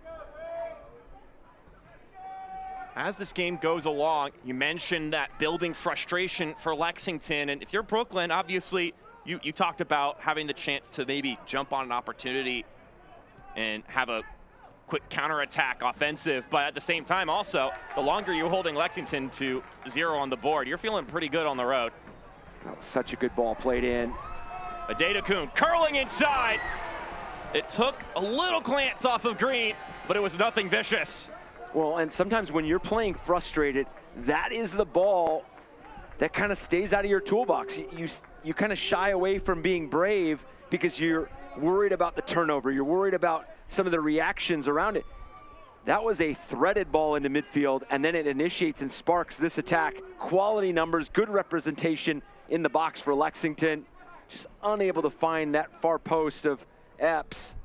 As this game goes along, you mentioned that building frustration for Lexington, and if you're Brooklyn, obviously you talked about having the chance to maybe jump on an opportunity and have a quick counterattack offensive, but at the same time also, the longer you're holding Lexington to 0 on the board, you're feeling pretty good on the road. Oh, such a good ball played in. Adedokun curling inside. It took a little glance off of Green, but it was nothing vicious. Well, and sometimes when you're playing frustrated, that is the ball that kind of stays out of your toolbox. You kind of shy away from being brave because you're worried about the turnover. You're worried about some of the reactions around it. That was a threaded ball into midfield, and then it initiates and sparks this attack. Quality numbers, good representation in the box for Lexington. Just unable to find that far post of Epps.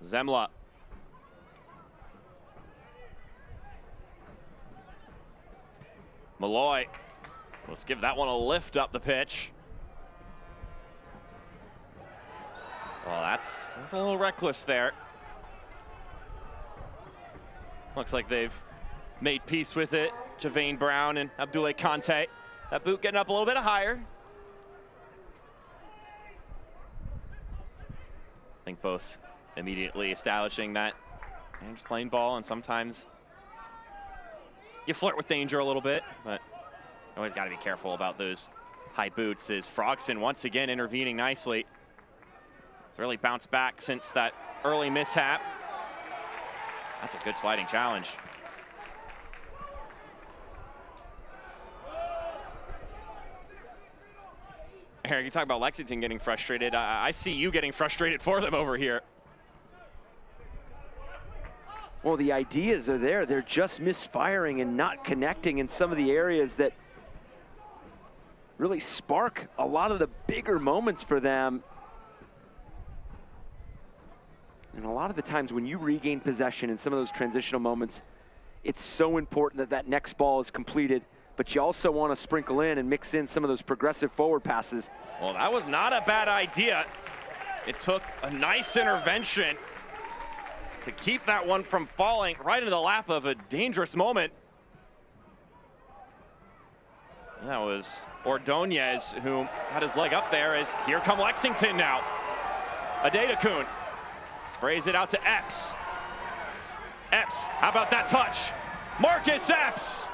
Zemla. Malloy. Let's give that one a lift up the pitch. Well, that's a little reckless there. Looks like they've made peace with it. Javane Brown and Abdoulaye Kante. That boot getting up a little bit higher. I think both immediately establishing that and just playing ball, and sometimes you flirt with danger a little bit, but always got to be careful about those high boots. As Frogson once again intervening nicely. It's really bounced back since that early mishap. That's a good sliding challenge. Eric, you talk about Lexington getting frustrated. I see you getting frustrated for them over here. Well, the ideas are there. They're just misfiring and not connecting in some of the areas that really spark a lot of the bigger moments for them. And a lot of the times when you regain possession in some of those transitional moments, it's so important that that next ball is completed, but you also want to sprinkle in and mix in some of those progressive forward passes. Well, that was not a bad idea. It took a nice intervention to keep that one from falling right into the lap of a dangerous moment. And that was Ordonez, who had his leg up there, as here come Lexington now. Adedokun sprays it out to Epps. Epps, how about that touch? Marcus Epps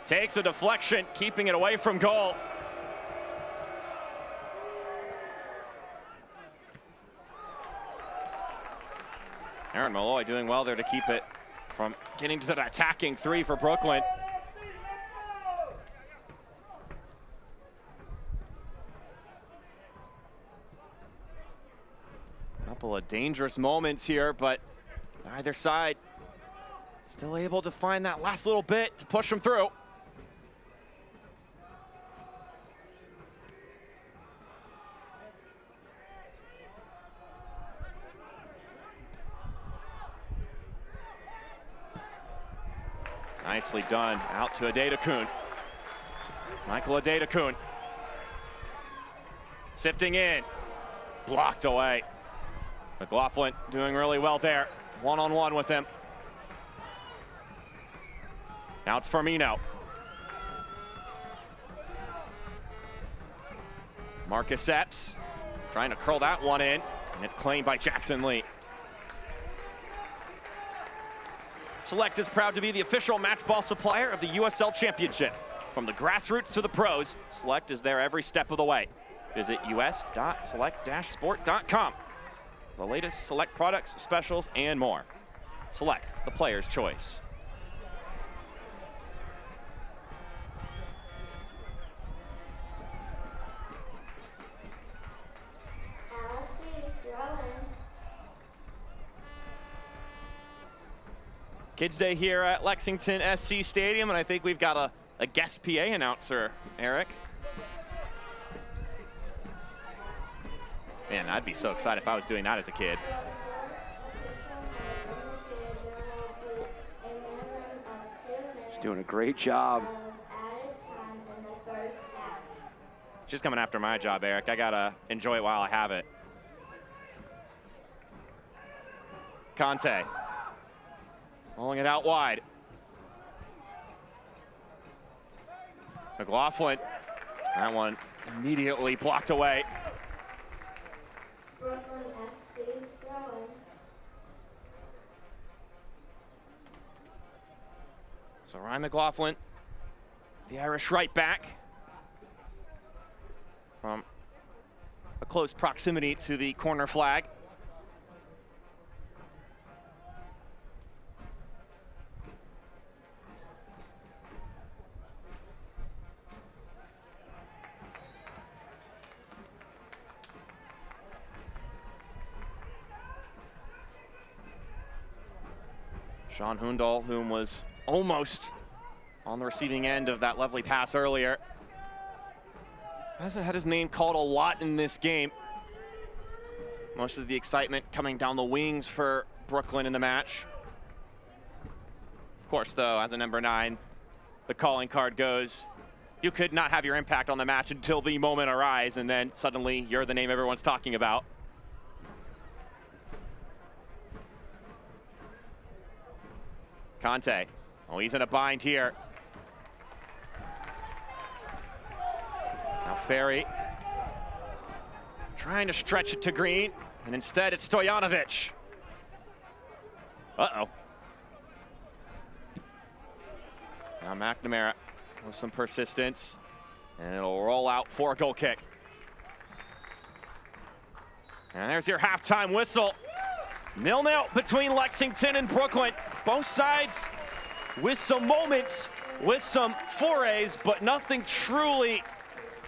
takes a deflection, keeping it away from goal. Aaron Malloy doing well there to keep it from getting to that attacking 3 for Brooklyn. Couple of dangerous moments here, but neither side still able to find that last little bit to push them through. Nicely done, out to Adedokun. Michael Adedekun. Sifting in. Blocked away. McLaughlin doing really well there. One-on-one with him. Now it's Firmino. Marcus Epps trying to curl that one in, and it's claimed by Jackson Lee. Select is proud to be the official match ball supplier of the USL Championship. From the grassroots to the pros, Select is there every step of the way. Visit us.select-sport.com. The latest Select products, specials, and more. Select, the player's choice. Kids Day here at Lexington SC Stadium, and I think we've got a guest PA announcer, Eric. Man, I'd be so excited if I was doing that as a kid. She's doing a great job. She's coming after my job, Eric. I gotta enjoy it while I have it. Conte. Rolling it out wide. McLaughlin. That one immediately blocked away. So Ryan McLaughlin, the Irish right back, from a close proximity to the corner flag. Sean Hundal, whom was almost on the receiving end of that lovely pass earlier, hasn't had his name called a lot in this game. Most of the excitement coming down the wings for Brooklyn in the match. Of course, though, as a number 9, the calling card goes, you could not have your impact on the match until the moment arrives, and then suddenly you're the name everyone's talking about. Conte, oh, he's in a bind here. Now Ferry trying to stretch it to Green, and instead it's Stojanovic. Uh-oh. Now McNamara with some persistence, and it'll roll out for a goal kick. And there's your halftime whistle. 0-0 between Lexington and Brooklyn. Both sides with some moments, with some forays, but nothing truly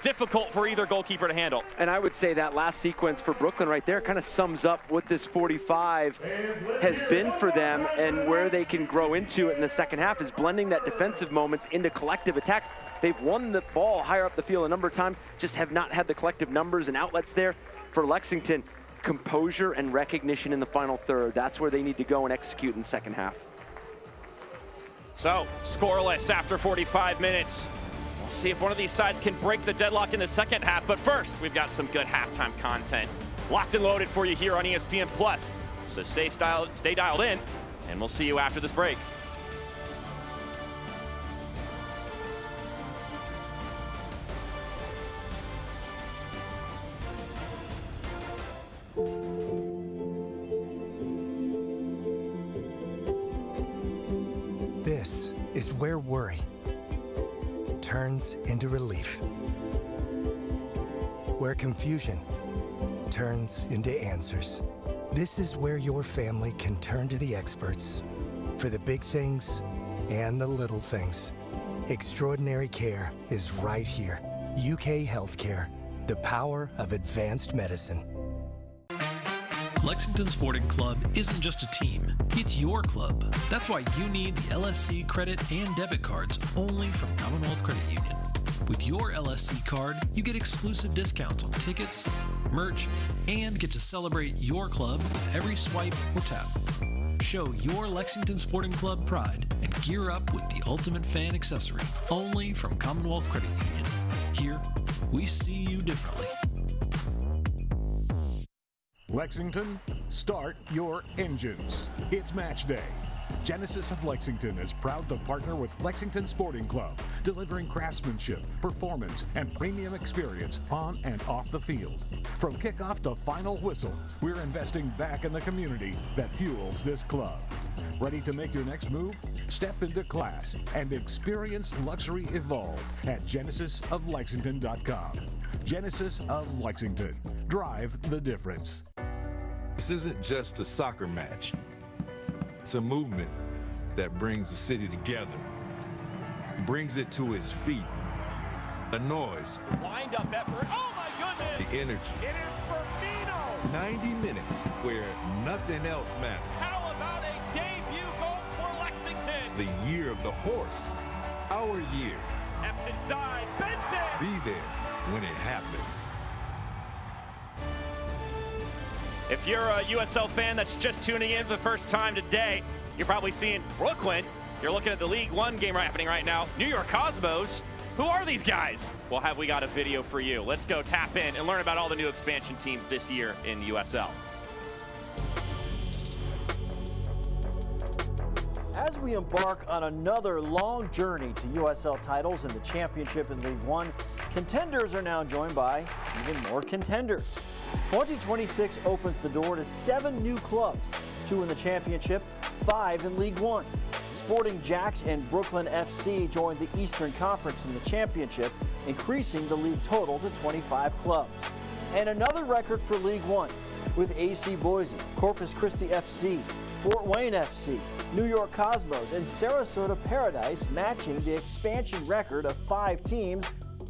difficult for either goalkeeper to handle. And I would say that last sequence for Brooklyn right there kind of sums up what this 45 has been for them, and where they can grow into it in the second half is blending that defensive moments into collective attacks. They've won the ball higher up the field a number of times, just have not had the collective numbers and outlets there. For Lexington, composure and recognition in the final third. That's where they need to go and execute in the second half. So, scoreless after 45 minutes. We'll see if one of these sides can break the deadlock in the second half. But first, we've got some good halftime content locked and loaded for you here on ESPN+. So stay dialed in, and we'll see you after this break. This is where worry turns into relief. Where confusion turns into answers. This is where your family can turn to the experts for the big things and the little things. Extraordinary care is right here. UK Healthcare, the power of advanced medicine. Lexington Sporting Club isn't just a team, it's your club. That's why you need the LSC credit and debit cards only from Commonwealth Credit Union. With your LSC card, you get exclusive discounts on tickets, merch, and get to celebrate your club with every swipe or tap. Show your Lexington Sporting Club pride and Gear up with the ultimate fan accessory, only from Commonwealth Credit Union. Here, we see you differently. Lexington, start your engines. It's match day. Genesis of Lexington is proud to partner with Lexington Sporting Club, delivering craftsmanship, performance, and premium experience on and off the field. From kickoff to final whistle, we're investing back in the community that fuels this club. Ready to make your next move? Step into class and experience luxury evolved at genesisoflexington.com. Genesis of Lexington. Drive the difference. This isn't just a soccer match. It's a movement that brings the city together, brings it to its feet. The noise, Wind up effort. Oh my goodness! the energy. It is Firmino. 90 minutes where nothing else matters. How about a debut goal for Lexington? It's the year of the horse. Our year. Eps inside. Benson! Be there when it happens. If you're a USL fan that's just tuning in for the first time today, you're probably seeing Brooklyn. You're looking at the League One game happening right now. New York Cosmos. Who are these guys? Well, have we got a video for you? Let's go tap in and learn about all the new expansion teams this year in USL. As we embark on another long journey to USL titles in the Championship and League One, contenders are now joined by even more contenders. 2026 opens the door to 7 new clubs, 2 in the Championship, 5 in League One. Sporting Jacks and Brooklyn FC joined the Eastern Conference in the Championship, increasing the league total to 25 clubs. And another record for League One, with AC Boise, Corpus Christi FC, Fort Wayne FC, New York Cosmos, and Sarasota Paradise matching the expansion record of 5 teams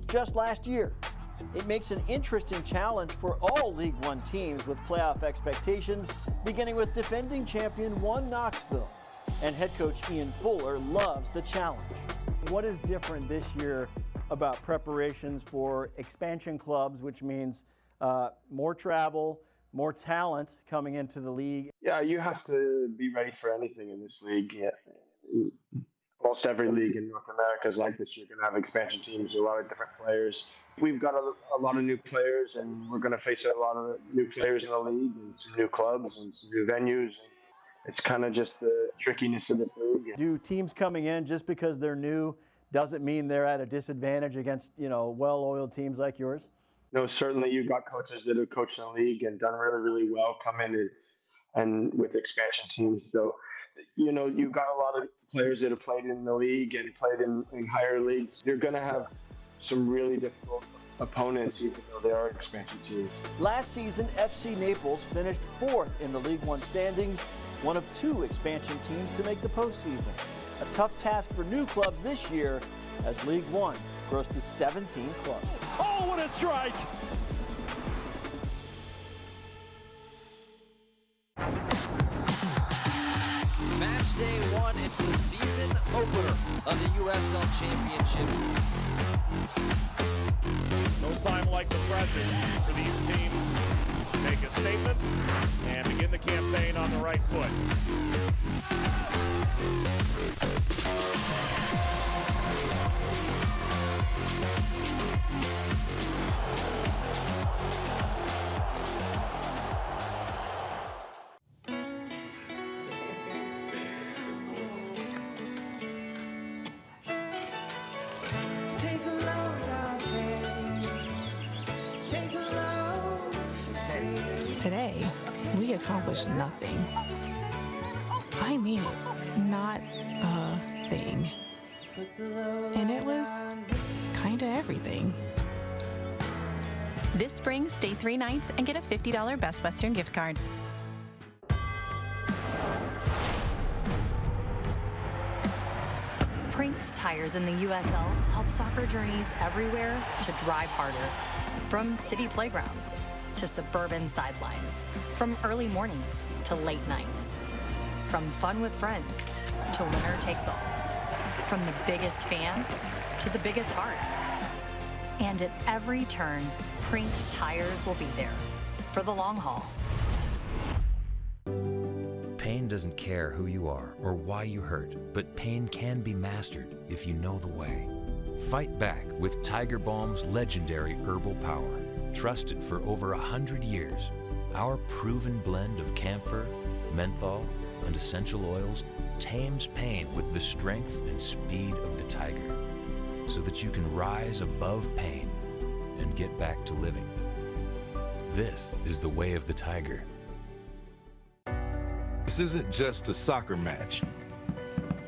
just last year. It makes an interesting challenge for all League One teams with playoff expectations, beginning with defending champion One Knoxville. And head coach Ian Fuller loves the challenge. What is different this year about preparations for expansion clubs, which means more travel, more talent coming into the league? Yeah, you have to be ready for anything in this league. Yeah. Almost every league in North America is like this. You're going to have expansion teams, a lot of different players. We've got a lot of new players, and we're going to face a lot of new players in the league and some new clubs and some new venues. It's kind of just the trickiness of this league. Do teams coming in just because they're new doesn't mean they're at a disadvantage against, well-oiled teams like yours? No, certainly you've got coaches that have coached in the league and done really, really well come in and with expansion teams. So, you've got a lot of players that have played in the league and played in higher leagues. You're going to have some really difficult opponents, even though they are expansion teams. Last season, FC Naples finished 4th in the League One standings, one of 2 expansion teams to make the postseason. A tough task for new clubs this year as League One grows to 17 clubs. Oh, what a strike! Match day 1, it's the season opener of the USL Championship. No time like the present for these teams to make a statement and begin the campaign on the right foot. Today, we accomplished nothing. I mean it, not a thing. And it was kinda everything. This spring, stay 3 nights and get a $50 Best Western gift card. Prinks Tires in the USL help soccer journeys everywhere to drive harder. From city playgrounds to suburban sidelines, from early mornings to late nights, from fun with friends to winner takes all, from the biggest fan to the biggest heart. And at every turn, Prinks Tires will be there for the long haul. Pain Pain doesn't care who you are or why you hurt, but pain can be mastered if you know the way. Fight back with Tiger Balm's legendary herbal power. Trusted for over 100 years, our proven blend of camphor, menthol, and essential oils tames pain with the strength and speed of the tiger, so that you can rise above pain and get back to living. This is the way of the tiger. This isn't just a soccer match.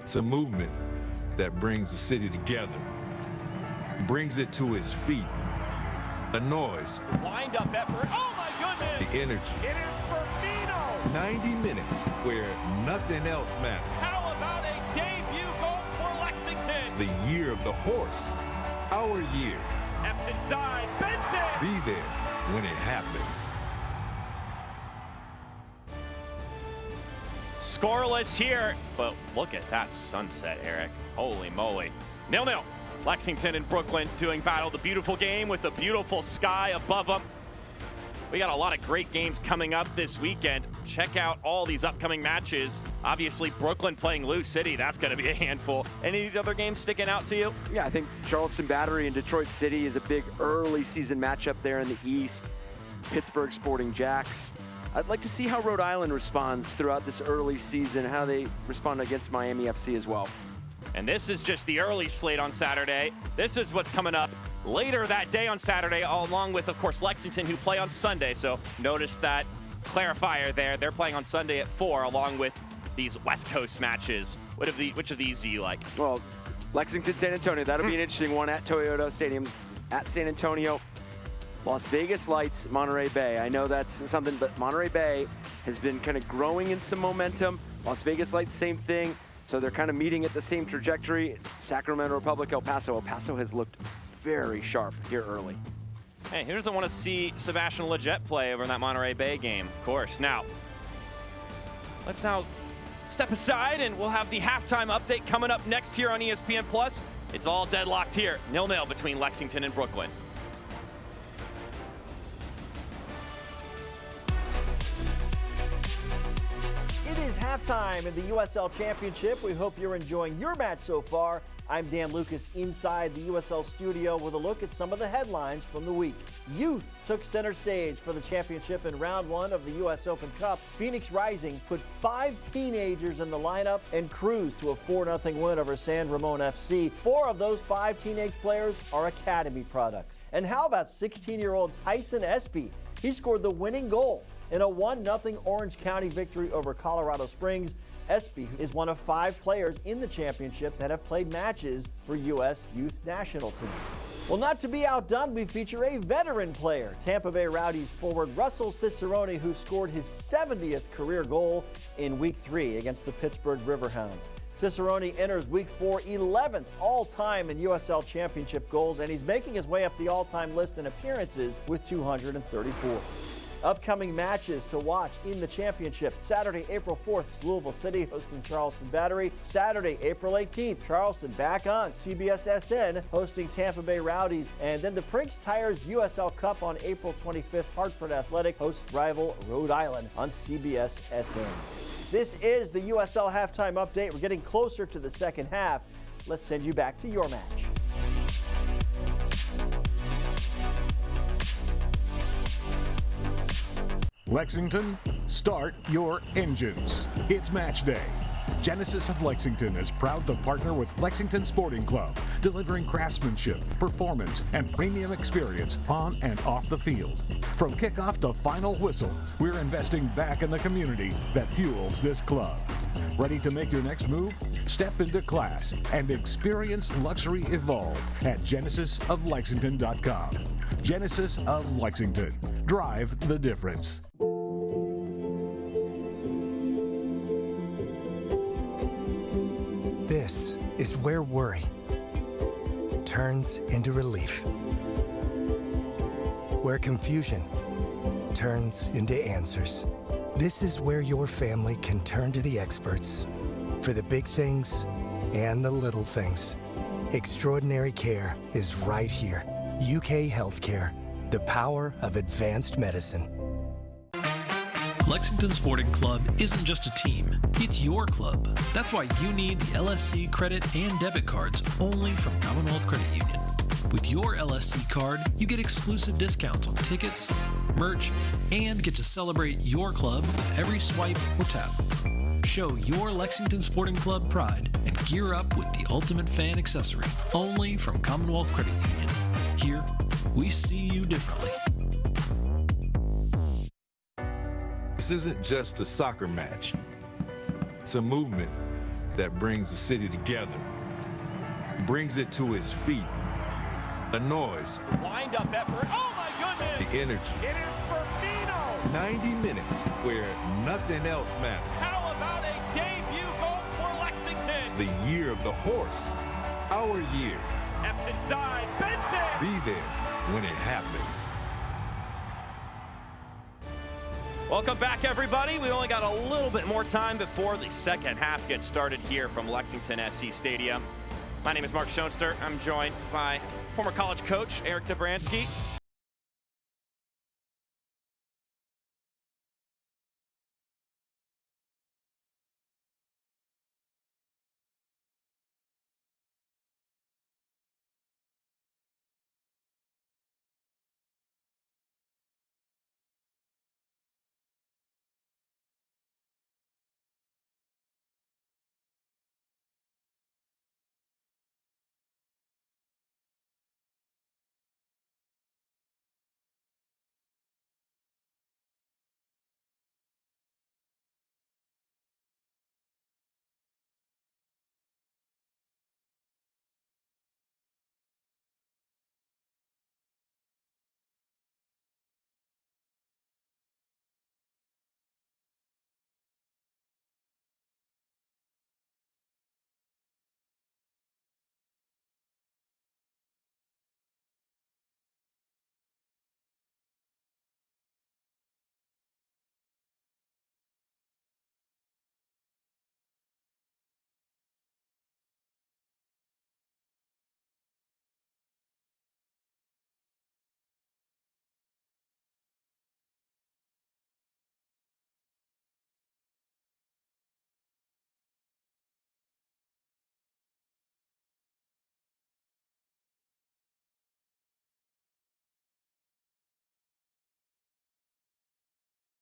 It's a movement that brings the city together, brings it to its feet. The noise, Wind up effort. Oh my goodness! the energy. It is Firmino. 90 minutes where nothing else matters. How about a debut goal for Lexington? It's the year of the horse. Our year. Eps inside. Benson! Be there when it happens. Scoreless here, but look at that sunset, Eric. Holy moly. 0-0. Lexington and Brooklyn doing battle. The beautiful game with the beautiful sky above them. We got a lot of great games coming up this weekend. Check out all these upcoming matches. Obviously, Brooklyn playing Lou City. That's going to be a handful. Any of these other games sticking out to you? Yeah, I think Charleston Battery and Detroit City is a big early season matchup there in the East. Pittsburgh Sporting Jacks. I'd like to see how Rhode Island responds throughout this early season, how they respond against Miami FC as well. And this is just the early slate on Saturday. This is what's coming up later that day on Saturday, along with, of course, Lexington, who play on Sunday. So notice that clarifier there. They're playing on Sunday at 4, along with these West Coast matches. Which of these do you like? Well, Lexington, San Antonio. That'll be an interesting one at Toyota Stadium at San Antonio. Las Vegas Lights, Monterey Bay. I know that's something, but Monterey Bay has been kind of growing in some momentum. Las Vegas Lights, same thing. So they're kind of meeting at the same trajectory. Sacramento Republic, El Paso. El Paso has looked very sharp here early. Hey, who doesn't want to see Sebastian Lletget play over in that Monterey Bay game? Of course. Now, let's now step aside, and we'll have the halftime update coming up next here on ESPN+. It's all deadlocked here, 0-0 between Lexington and Brooklyn. It is halftime in the USL Championship. We hope you're enjoying your match so far. I'm Dan Lucas inside the USL studio with a look at some of the headlines from the week. Youth took center stage for the championship in round 1 of the US Open Cup. Phoenix Rising put 5 teenagers in the lineup and cruised to a 4-0 win over San Ramon FC. 4 of those 5 teenage players are academy products. And how about 16-year-old Tyson Espy? He scored the winning goal in a 1-0 Orange County victory over Colorado Springs. Espy is one of 5 players in the championship that have played matches for U.S. Youth National Team. Well, not to be outdone, we feature a veteran player, Tampa Bay Rowdies forward Russell Cicerone, who scored his 70th career goal in Week 3 against the Pittsburgh Riverhounds. Cicerone enters Week 4 11th all-time in USL Championship goals, and he's making his way up the all-time list in appearances with 234. Upcoming matches to watch in the championship. Saturday, April 4th, Louisville City hosting Charleston Battery. Saturday, April 18th, Charleston back on CBS SN hosting Tampa Bay Rowdies. And then the Prinks Tires USL Cup on April 25th. Hartford Athletic hosts rival Rhode Island on CBS SN. This is the USL halftime update. We're getting closer to the second half. Let's send you back to your match. Lexington, start your engines. It's match day. Genesis of Lexington is proud to partner with Lexington Sporting Club, delivering craftsmanship, performance, and premium experience on and off the field. From kickoff to final whistle, we're investing back in the community that fuels this club. Ready to make your next move? Step into class and experience luxury evolve at genesisoflexington.com. Genesis of Lexington. Drive the difference. This is where worry turns into relief. Where confusion turns into answers. This is where your family can turn to the experts for the big things and the little things. Extraordinary care is right here. UK Healthcare, the power of advanced medicine. Lexington Sporting Club isn't just a team, it's your club. That's why you need the LSC credit and debit cards only from Commonwealth Credit Union. With your LSC card, you get exclusive discounts on tickets, merch, and get to celebrate your club with every swipe or tap. Show your Lexington Sporting Club pride and gear up with the ultimate fan accessory only from Commonwealth Credit Union. Here, we see you differently. This isn't just a soccer match. It's a movement that brings the city together, brings it to its feet. The noise, Wind up effort. Oh my goodness! the energy. It is Firmino. 90 minutes where nothing else matters. How about a debut goal for Lexington? It's the year of the horse. Our year. F's inside. Benton! Be there when it happens. Welcome back, everybody. We only got a little bit more time before the second half gets started here from Lexington SC Stadium. My name is Mark Schoenster. I'm joined by former college coach Eric Dobransky.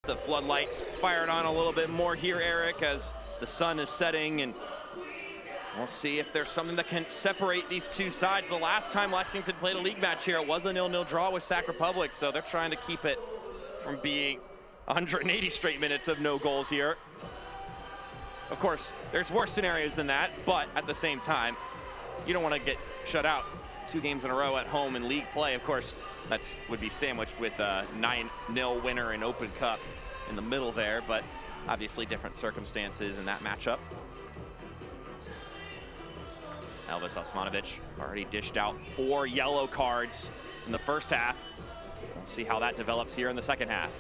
The floodlights fired on a little bit more here, Eric, as the sun is setting, and we'll see if there's something that can separate these two sides. The last time Lexington played a league match here, it was a 0-0 draw with Sac Republic, so they're trying to keep it from being 180 straight minutes of no goals here. Of course, there's worse scenarios than that, but at the same time, you don't want to get shut out 2 games in a row at home in league play. Of course, that would be sandwiched with a 9-0 winner in Open Cup in the middle there, but obviously different circumstances in that matchup. Elvis Osmanovic already dished out 4 yellow cards in the first half. We'll see how that develops here in the second half.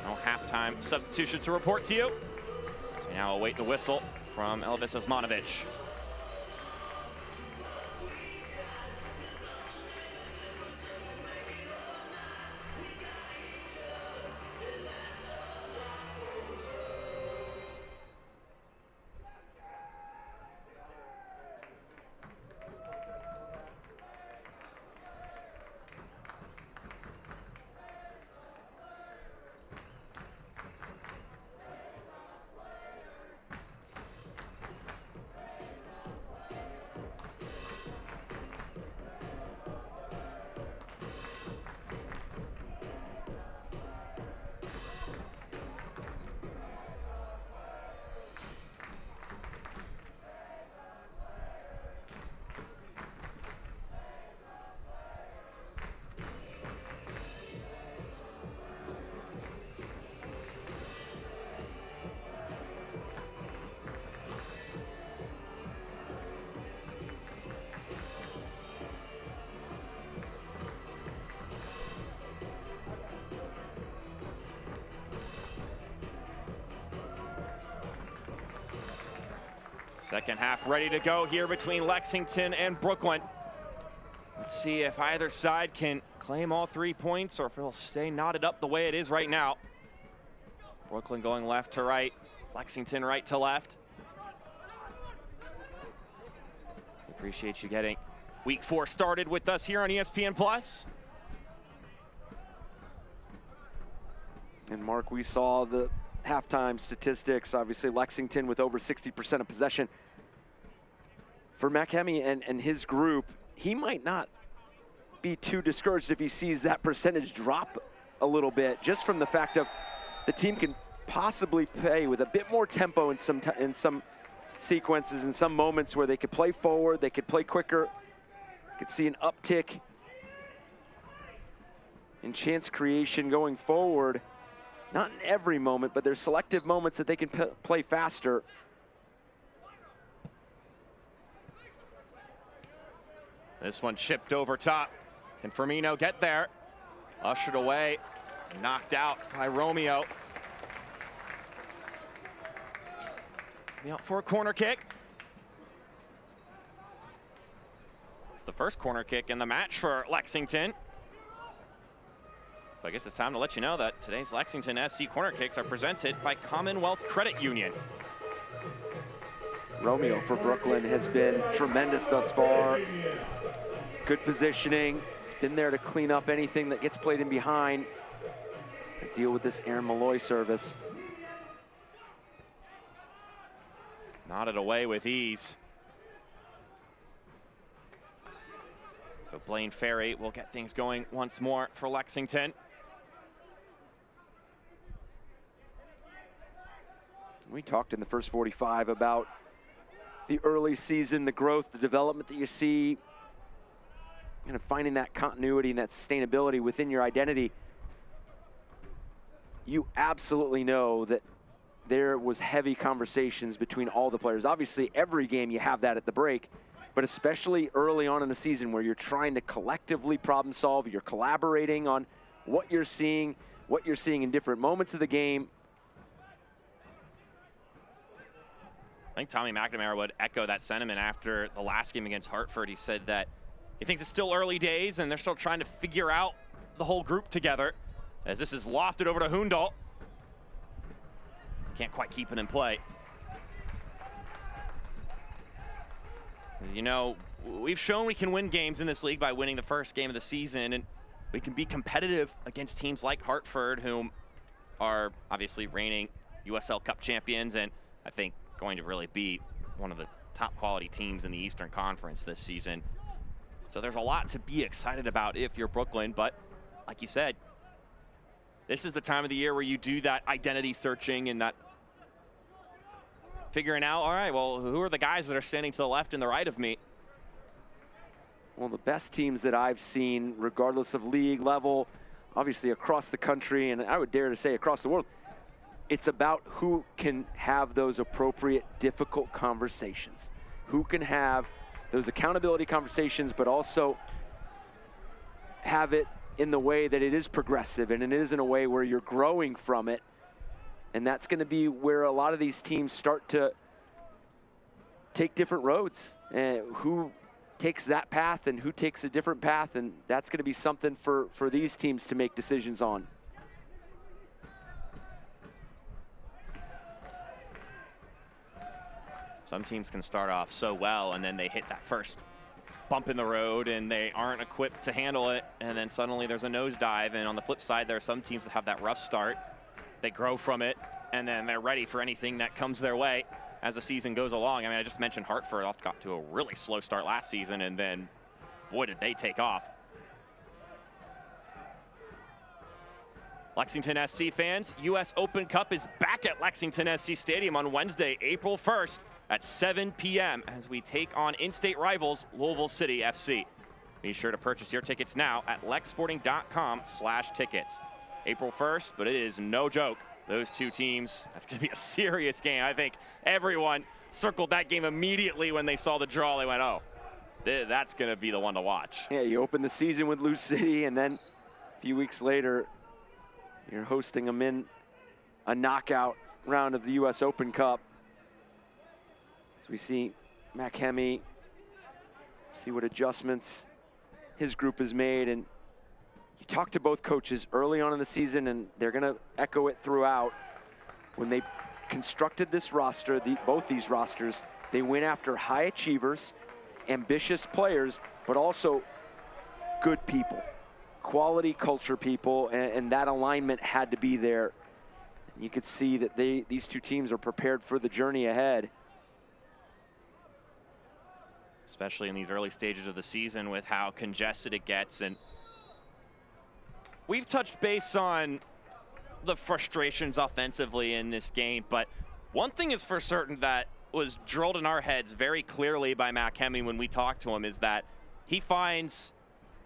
No halftime substitution to report to you. So we now await the whistle from Elvis Osmanovic. Second half ready to go here between Lexington and Brooklyn. Let's see if either side can claim all 3 points or if it'll stay knotted up the way it is right now. Brooklyn going left to right, Lexington right to left. Appreciate you getting week 4 started with us here on ESPN+. And Mark, we saw the halftime statistics. Obviously, Lexington with over 60% of possession. For McHemmey and his group, he might not be too discouraged if he sees that percentage drop a little bit, just from the fact of the team can possibly play with a bit more tempo in some sequences, in some moments where they could play forward, they could play quicker. You could see an uptick in chance creation going forward. Not in every moment, but there's selective moments that they can play faster. This one chipped over top. Can Firmino get there? Ushered away, knocked out by Romeo. Out for a corner kick. It's the first corner kick in the match for Lexington. So I guess it's time to let you know that today's Lexington SC corner kicks are presented by Commonwealth Credit Union. Romeo for Brooklyn has been tremendous thus far. Good positioning. He's been there to clean up anything that gets played in behind. Deal with this Aaron Malloy service. Nodded away with ease. So Blaine Ferry will get things going once more for Lexington. We talked in the first 45 about the early season, the growth, the development that you see, kind of finding that continuity and that sustainability within your identity. You absolutely know that there was heavy conversations between all the players. Obviously, every game you have that at the break, but especially early on in the season where you're trying to collectively problem solve, you're collaborating on what you're seeing in different moments of the game. I think Tommy McNamara would echo that sentiment after the last game against Hartford. He said that he thinks it's still early days and they're still trying to figure out the whole group together, as this is lofted over to Hoondahl. Can't quite keep it in play. You know, we've shown we can win games in this league by winning the first game of the season, and we can be competitive against teams like Hartford, whom are obviously reigning USL Cup champions, and I think going to really be one of the top quality teams in the Eastern Conference this season. So there's a lot to be excited about if you're Brooklyn, but like you said, this is the time of the year where you do that identity searching and that figuring out, all right, well, who are the guys that are standing to the left and the right of me? Well, the best teams that I've seen, regardless of league level, obviously across the country, and I would dare to say across the world, it's about who can have those appropriate, difficult conversations. Who can have those accountability conversations, but also have it in the way that it is progressive and it is in a way where you're growing from it. And that's going to be where a lot of these teams start to take different roads. Who takes that path and who takes a different path, and that's going to be something for these teams to make decisions on. Some teams can start off so well and then they hit that first bump in the road and they aren't equipped to handle it, and then suddenly there's a nosedive. And on the flip side, there are some teams that have that rough start. They grow from it, and then they're ready for anything that comes their way as the season goes along. I mean, I just mentioned Hartford got to a really slow start last season, and then, boy, did they take off. Lexington SC fans, US Open Cup is back at Lexington SC Stadium on Wednesday, April 1st at 7 p.m. as we take on in-state rivals Louisville City FC. Be sure to purchase your tickets now at lexsporting.com/tickets. April 1st, but it is no joke. Those two teams, that's going to be a serious game. I think everyone circled that game immediately when they saw the draw. They went, oh, that's going to be the one to watch. Yeah, you open the season with Lou City, and then a few weeks later, you're hosting them in a knockout round of the US Open Cup. So we see Makemi, see what adjustments his group has made. And you talk to both coaches early on in the season, and they're going to echo it throughout. When they constructed this roster, both these rosters, they went after high achievers, ambitious players, but also good people, quality culture people, and that alignment had to be there. You could see that these two teams are prepared for the journey ahead. Especially in these early stages of the season with how congested it gets. And we've touched base on the frustrations offensively in this game, but one thing is for certain that was drilled in our heads very clearly by Makemi when we talked to him is that he finds,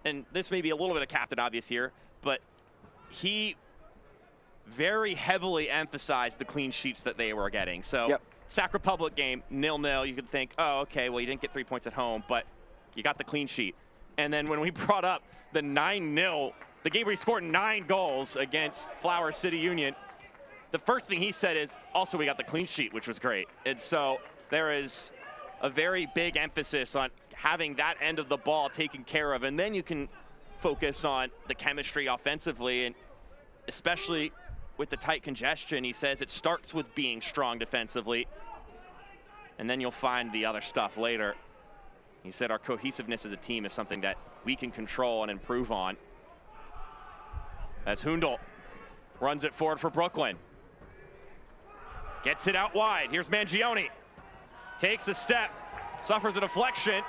and this may be a little bit of Captain Obvious here, but he very heavily emphasized the clean sheets that they were getting. So Sac Republic game, 0-0, you could think, oh, okay, well, you didn't get 3 points at home, but you got the clean sheet. And then when we brought up the 9-0, the game where he scored 9 goals against Flower City Union, the first thing he said is, also we got the clean sheet, which was great. And so there is a very big emphasis on having that end of the ball taken care of, and then you can focus on the chemistry offensively, and especially with the tight congestion, he says it starts with being strong defensively, and then you'll find the other stuff later. He said our cohesiveness as a team is something that we can control and improve on. As Hundel runs it forward for Brooklyn. Gets it out wide. Here's Mangione. Takes a step, suffers a deflection.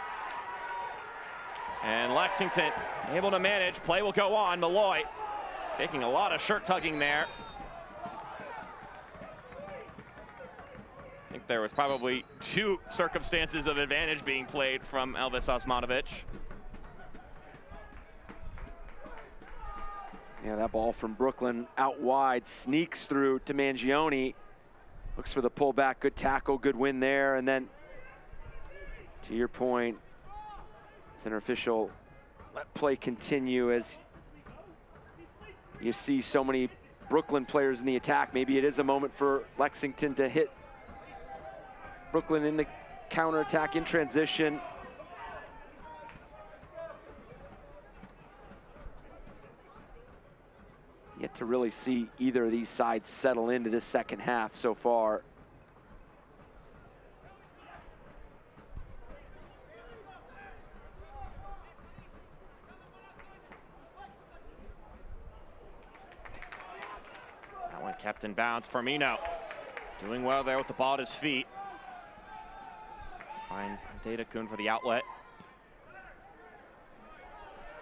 And Lexington able to manage. Play will go on. Malloy taking a lot of shirt tugging there. I think there was probably 2 circumstances of advantage being played from Elvis Osmanovic. Yeah, that ball from Brooklyn out wide, sneaks through to Mangione. Looks for the pullback, good tackle, good win there. And then, to your point, center official let play continue as you see so many Brooklyn players in the attack. Maybe it is a moment for Lexington to hit Brooklyn in the counterattack in transition. Yet to really see either of these sides settle into this second half so far. That one kept in bounds. Firmino doing well there with the ball at his feet. Finds Data-kun for the outlet.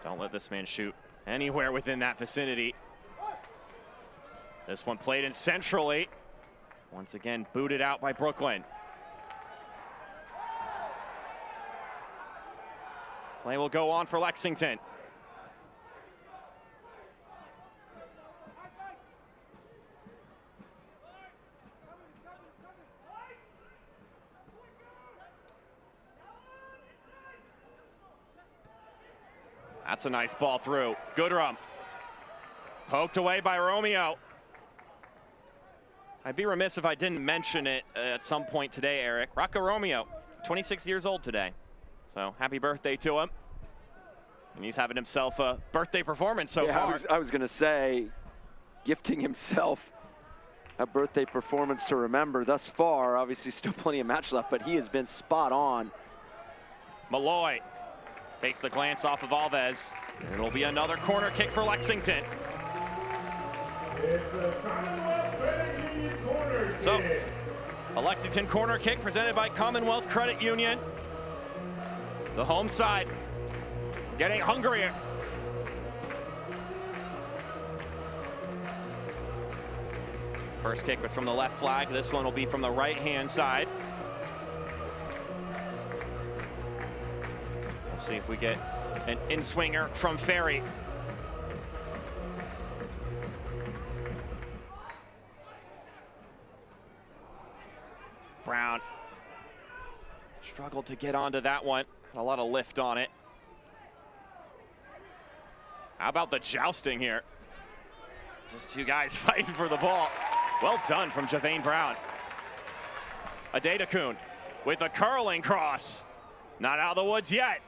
Don't let this man shoot anywhere within that vicinity. This one played in centrally. Once again, booted out by Brooklyn. Play will go on for Lexington. That's a nice ball through. Goodrum. Poked away by Romeo. I'd be remiss if I didn't mention it at some point today, Eric. Rocco Romeo, 26 years old today. So happy birthday to him. And he's having himself a birthday performance so far. I was gonna say, gifting himself a birthday performance to remember thus far. Obviously still plenty of match left, but he has been spot on. Malloy takes the glance off of Alves. And it'll be another corner kick for Lexington. So, a Lexington corner kick presented by Commonwealth Credit Union. The home side getting hungrier. First kick was from the left flag. This one will be from the right-hand side. We'll see if we get an in-swinger from Ferry. Brown struggled to get onto that one. Had a lot of lift on it. How about the jousting here? Just 2 guys fighting for the ball. Well done from Javane Brown. Adeda-kun with a curling cross. Not out of the woods yet.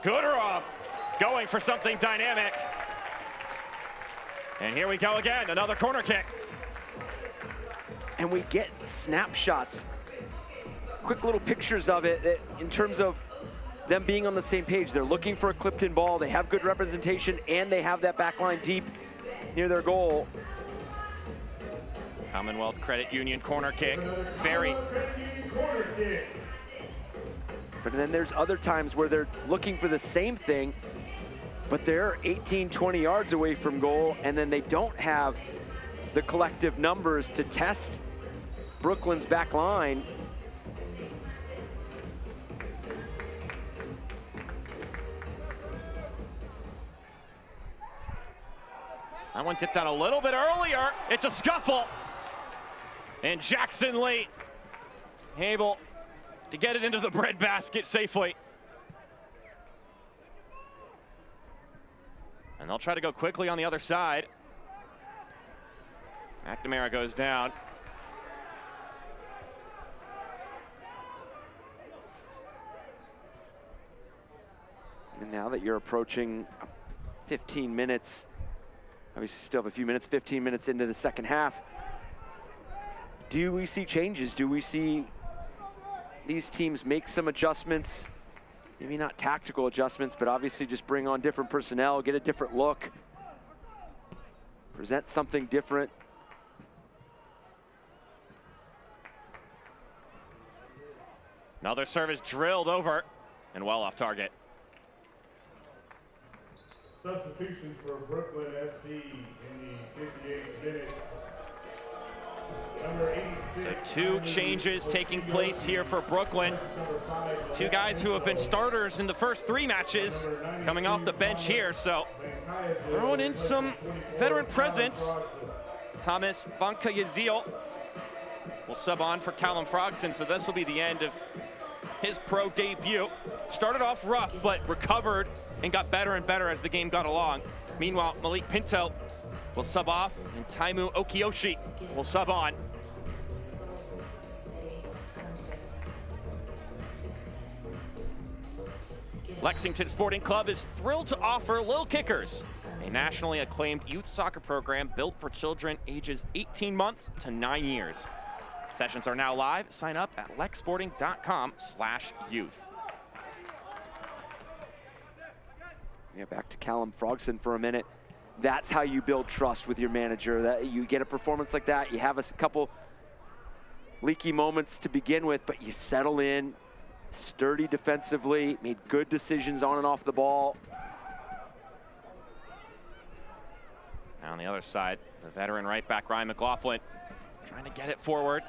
Gooderov going for something dynamic. And here we go again, another corner kick. And we get snapshots, quick little pictures of it in terms of them being on the same page. They're looking for a clipped-in ball. They have good representation, and they have that back line deep near their goal. Commonwealth Credit Union corner kick. Ferry. But then there's other times where they're looking for the same thing, but they're 18, 20 yards away from goal, and then they don't have the collective numbers to test Brooklyn's back line. That one tipped out a little bit earlier. It's a scuffle. And Jackson Lee able to get it into the breadbasket safely. And they'll try to go quickly on the other side. McNamara goes down. And now that you're approaching 15 minutes, obviously still have a few minutes, 15 minutes into the second half, do we see changes? Do we see these teams make some adjustments? Maybe not tactical adjustments, but obviously just bring on different personnel, get a different look, present something different. Another service drilled over and well off target. Substitutions for Brooklyn SC in the 58th minute. Number 86. So two changes taking place here for Brooklyn. Two guys who have been starters in the first three matches coming off the bench here. So throwing in some veteran presence. Thomas Vanka-Yazil will sub on for Callum Frogson. So this will be the end of his pro debut. Started off rough, but recovered and got better and better as the game got along. Meanwhile, Malik Pinto will sub off, and Taimu Okiyoshi will sub on. Lexington Sporting Club is thrilled to offer Lil Kickers, a nationally acclaimed youth soccer program built for children ages 18 months to 9 years. Sessions are now live. Sign up at lexsporting.com/youth. Yeah, back to Callum Frogson for a minute. That's how you build trust with your manager. That you get a performance like that, you have a couple leaky moments to begin with, but you settle in, sturdy defensively, made good decisions on and off the ball. Now on the other side, the veteran right back Ryan McLaughlin trying to get it forward.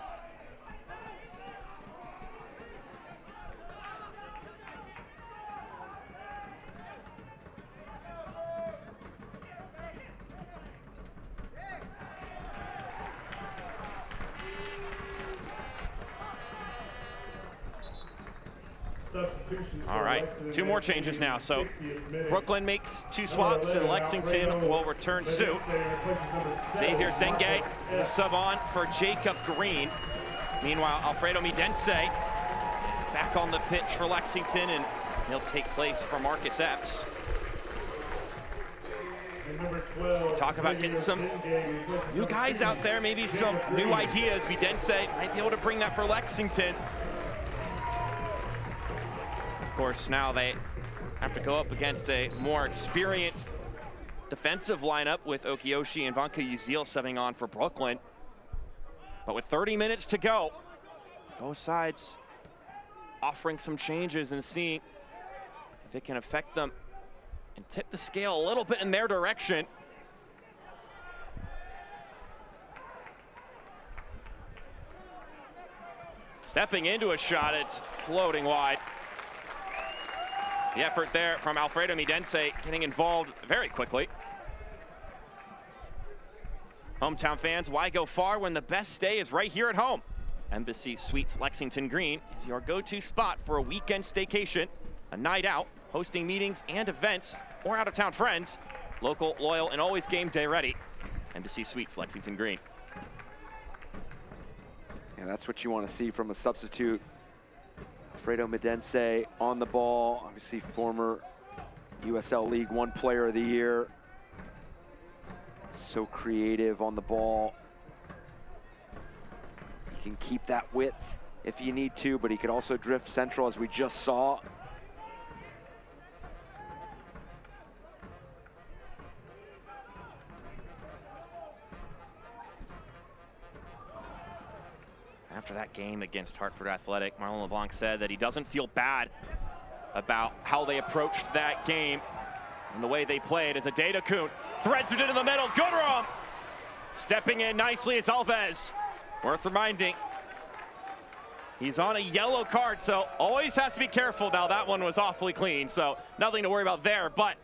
All right, two more changes now. So Brooklyn makes two swaps and Lexington will return suit. Xavier Zenge will sub on for Jacob Green. Meanwhile, Alfredo Midense is back on the pitch for Lexington, and he'll take place for Marcus Epps. Talk about getting some new guys out there, maybe some new ideas. Midense might be able to bring that for Lexington. Of course, now they have to go up against a more experienced defensive lineup with Okiyoshi and Vanka-Yazil subbing on for Brooklyn. But with 30 minutes to go, both sides offering some changes and seeing if it can affect them and tip the scale a little bit in their direction. Stepping into a shot, it's floating wide. The effort there from Alfredo Midense getting involved very quickly. Hometown fans, why go far when the best stay is right here at home? Embassy Suites Lexington Green is your go-to spot for a weekend staycation, a night out, hosting meetings and events, or out-of-town friends. Local, loyal, and always game day ready. Embassy Suites Lexington Green. Yeah, that's what you want to see from a substitute. Alfredo Medense on the ball, obviously former USL League One Player of the Year. So creative on the ball. He can keep that width if you need to, but he could also drift central, as we just saw. After that game against Hartford Athletic, Marlon LeBlanc said that he doesn't feel bad about how they approached that game and the way they played. As Adeda Kun threads it into the middle. Goodrum stepping in nicely is Alves. Worth reminding, he's on a yellow card, so always has to be careful. Now that one was awfully clean, so nothing to worry about there, but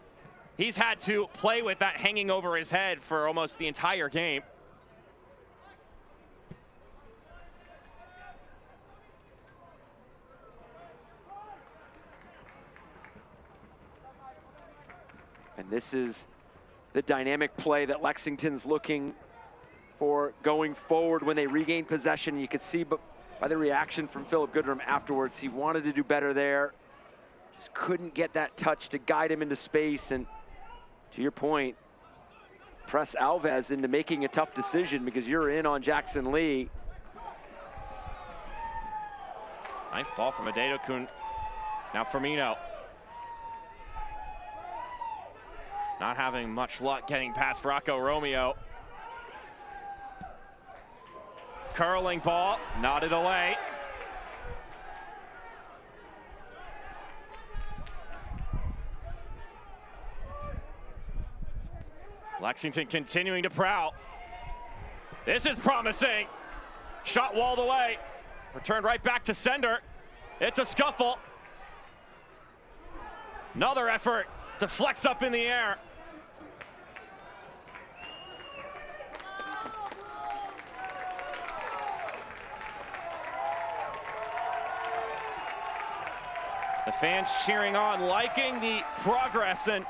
he's had to play with that hanging over his head for almost the entire game. And this is the dynamic play that Lexington's looking for going forward when they regain possession. You could see by the reaction from Philip Goodrum afterwards, he wanted to do better there. Just couldn't get that touch to guide him into space. And to your point, press Alves into making a tough decision because you're in on Jackson Lee. Nice ball from Adeda Kun. Now Firmino. Not having much luck getting past Rocco Romeo. Curling ball, nodded away. Lexington continuing to prowl. This is promising. Shot walled away. Returned right back to sender. It's a scuffle. Another effort. Deflects up in the air. The fans cheering on, liking the progress and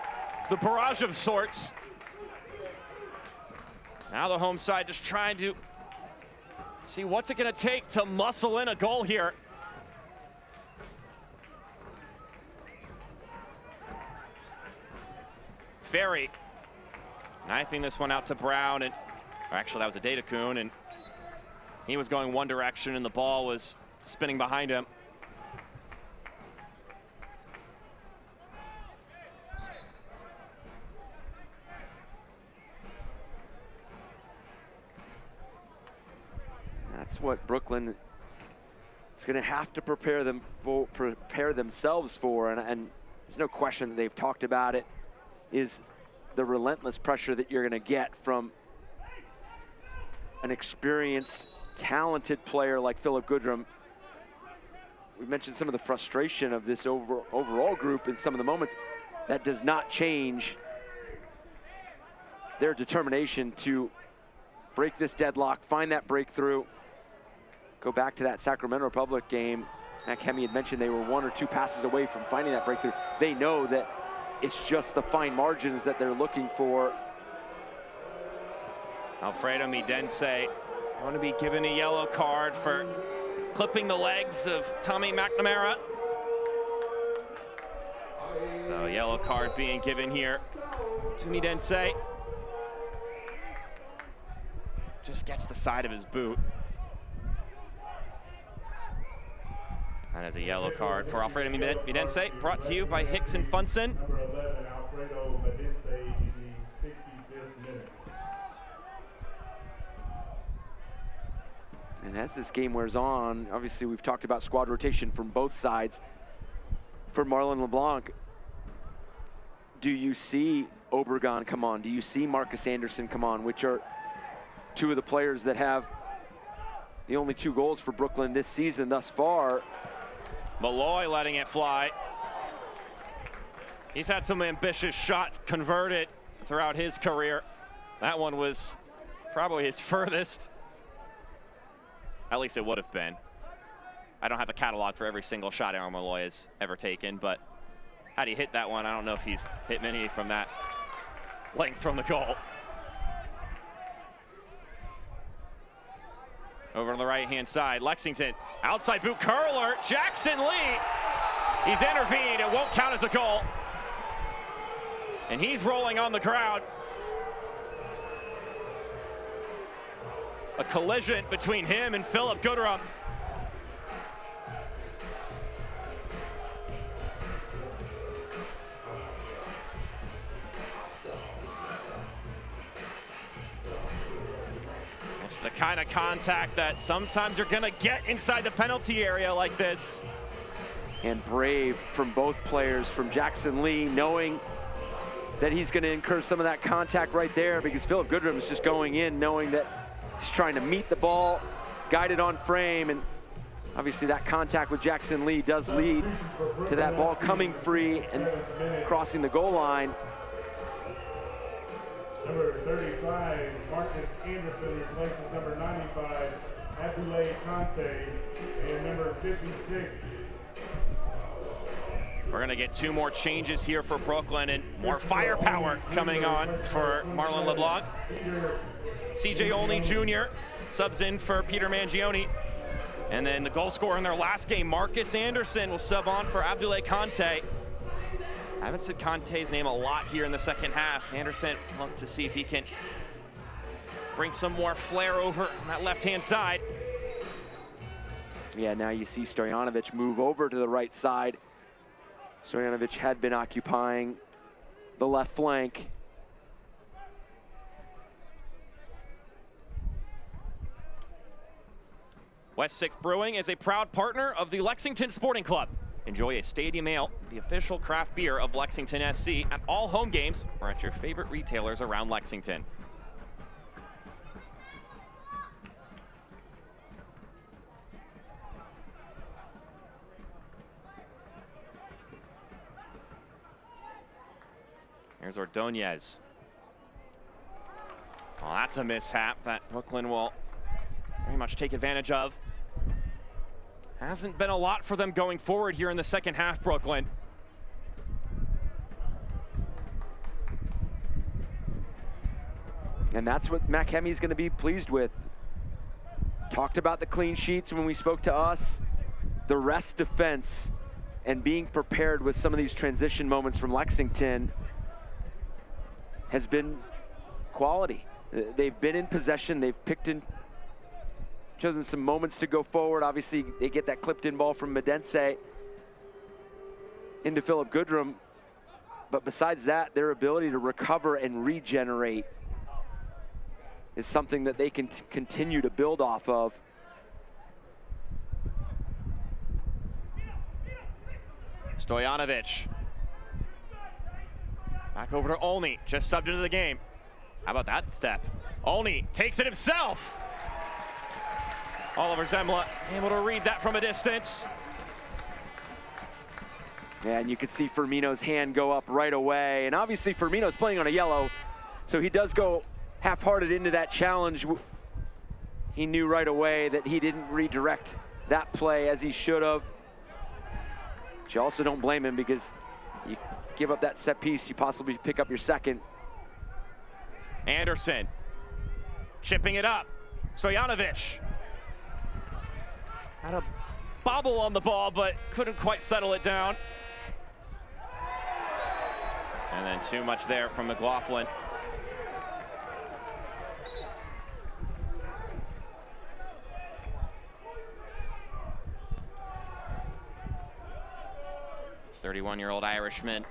the barrage of sorts. Now the home side just trying to see what's it going to take to muscle in a goal here. Ferry knifing this one out to Brown, and actually that was Adeda Kun, and he was going one direction and the ball was spinning behind him. That's what Brooklyn is going to have to prepare themselves for, and there's no question that they've talked about it, is the relentless pressure that you're going to get from an experienced, talented player like Philip Goodrum. We mentioned some of the frustration of this overall group in some of the moments. That does not change their determination to break this deadlock, find that breakthrough. Go back to that Sacramento Republic game. Matt Kemi had mentioned they were 1 or 2 passes away from finding that breakthrough. They know that it's just the fine margins that they're looking for. Alfredo Medense going to be given a yellow card for clipping the legs of Tommy McNamara. So a yellow card being given here to Medense. Just gets the side of his boot. That is a yellow card for Alfredo Medense, brought to you by Hicks and Funson. Number 11, Alfredo Medense in the 65th minute. And as this game wears on, obviously we've talked about squad rotation from both sides. For Marlon LeBlanc, do you see Obregon come on? Do you see Marcus Anderson come on, which are two of the players that have the only 2 goals for Brooklyn this season thus far? Malloy letting it fly. He's had some ambitious shots converted throughout his career. That one was probably his furthest. At least it would have been. I don't have a catalog for every single shot Aaron Malloy has ever taken, but had he hit that one, I don't know if he's hit many from that length from the goal. Over on the right-hand side, Lexington, outside boot curler, Jackson Lee. He's intervened, it won't count as a goal. And he's rolling on the ground. A collision between him and Philip Goodrum. It's the kind of contact that sometimes you're gonna get inside the penalty area like this. And brave from both players, from Jackson Lee, knowing that he's gonna incur some of that contact right there, because Philip Goodrum is just going in knowing that he's trying to meet the ball, guided on frame, and obviously that contact with Jackson Lee does lead to that ball coming free and crossing the goal line. Number 35, Marcus Anderson replaces number 95, Abdoulaye Conte, and number 56. We're gonna get 2 more changes here for Brooklyn and more firepower coming on for Marlon LeBlanc. CJ Olney Jr. subs in for Peter Mangione. And then the goal scorer in their last game, Marcus Anderson, will sub on for Abdoulaye Conte. I haven't said Conte's name a lot here in the second half. Anderson, look to see if he can bring some more flair over on that left-hand side. Yeah, now you see Stojanovic move over to the right side. Stojanovic had been occupying the left flank. West 6th Brewing is a proud partner of the Lexington Sporting Club. Enjoy a Stadium Ale, the official craft beer of Lexington SC, at all home games or at your favorite retailers around Lexington. Here's Ordonez. Well, that's a mishap that Brooklyn will very much take advantage of. Hasn't been a lot for them going forward here in the second half, Brooklyn. And that's what Mac Hemi's going to be pleased with. Talked about the clean sheets when we spoke to us. The rest defense and being prepared with some of these transition moments from Lexington has been quality. They've been in possession. They've picked and chosen some moments to go forward. Obviously, they get that clipped in ball from Medense into Philip Goodrum. But besides that, their ability to recover and regenerate is something that they can continue to build off of. Stojanovic. Back over to Olney, just subbed into the game. How about that step? Olney takes it himself. Oliver Zemla able to read that from a distance. Yeah, and you can see Firmino's hand go up right away. And obviously Firmino's playing on a yellow, so he does go half-hearted into that challenge. He knew right away that he didn't redirect that play as he should have. But you also don't blame him, because you give up that set piece, you possibly pick up your second. Anderson chipping it up. Stojanovic had a bobble on the ball, but couldn't quite settle it down. And then too much there from McLaughlin. '31-year-old Irishman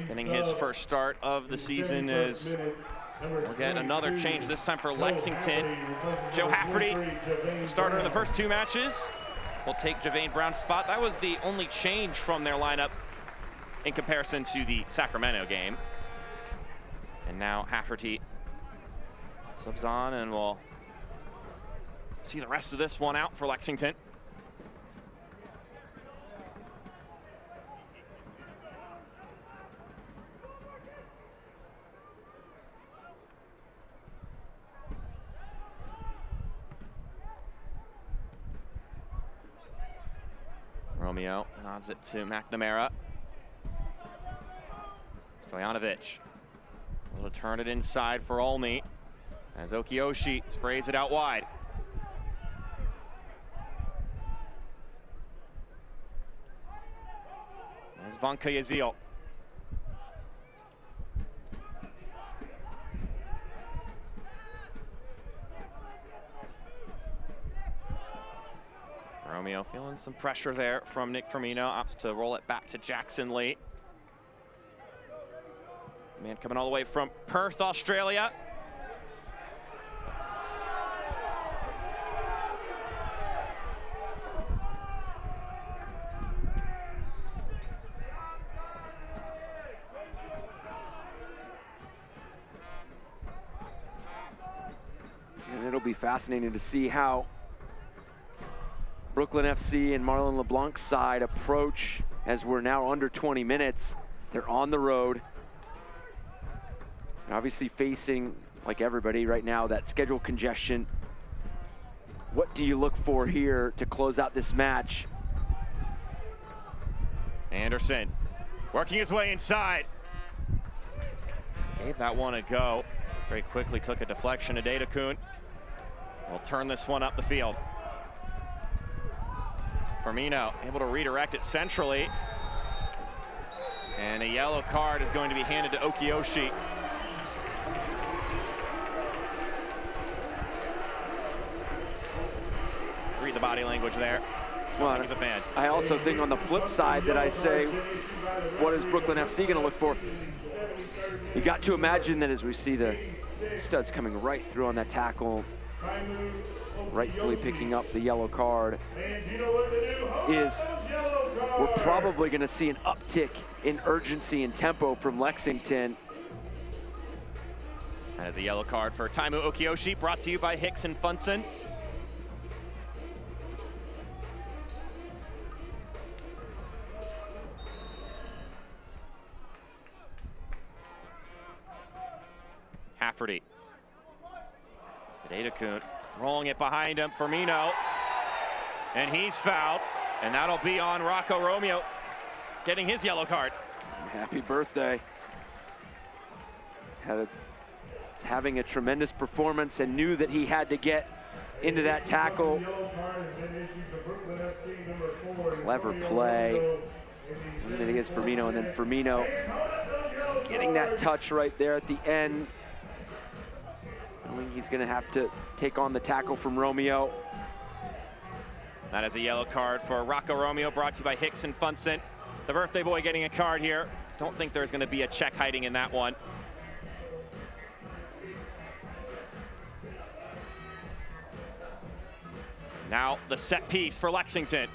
getting his first start of the season as we'll get another change, this time for Lexington. Joe Hafferty, starter in the first 2 matches, will take Javane Brown's spot. That was the only change from their lineup in comparison to the Sacramento game. And now Hafferty subs on, and we'll see the rest of this one out for Lexington. Romeo nods it to McNamara. Stojanovic will turn it inside for Olney as Okioshi sprays it out wide. There's Vanka Yazil. Romeo feeling some pressure there from Nick Firmino. Opts to roll it back to Jackson Lee. Man coming all the way from Perth, Australia. And it'll be fascinating to see how Brooklyn FC and Marlon LeBlanc's side approach as we're now under 20 minutes. They're on the road. They're obviously facing, like everybody right now, that schedule congestion. What do you look for here to close out this match? Anderson working his way inside. Gave that one a go. Very quickly took a deflection to Adedokun. We'll turn this one up the field. Firmino able to redirect it centrally. And a yellow card is going to be handed to Okioshi. Read the body language there. Well, he's a fan. I also think on the flip side that I say, what is Brooklyn FC going to look for? You got to imagine that as we see the studs coming right through on that tackle, rightfully picking up the yellow card, is we're probably going to see an uptick in urgency and tempo from Lexington. That is a yellow card for Taimu Okioshi, brought to you by Hicks and Funson. Hafferty. Adedokun rolling it behind him, Firmino. And he's fouled, and that'll be on Rocco Romeo, getting his yellow card. Happy birthday. Having a tremendous performance and knew that he had to get into that tackle. Clever play. And then he gets Firmino, and then Firmino getting that touch right there at the end. Knowing he's going to have to take on the tackle from Romeo. That is a yellow card for Rocco Romeo, brought to you by Hicks and Funson. The birthday boy getting a card here. Don't think there's going to be a check hiding in that one. Now the set piece for Lexington.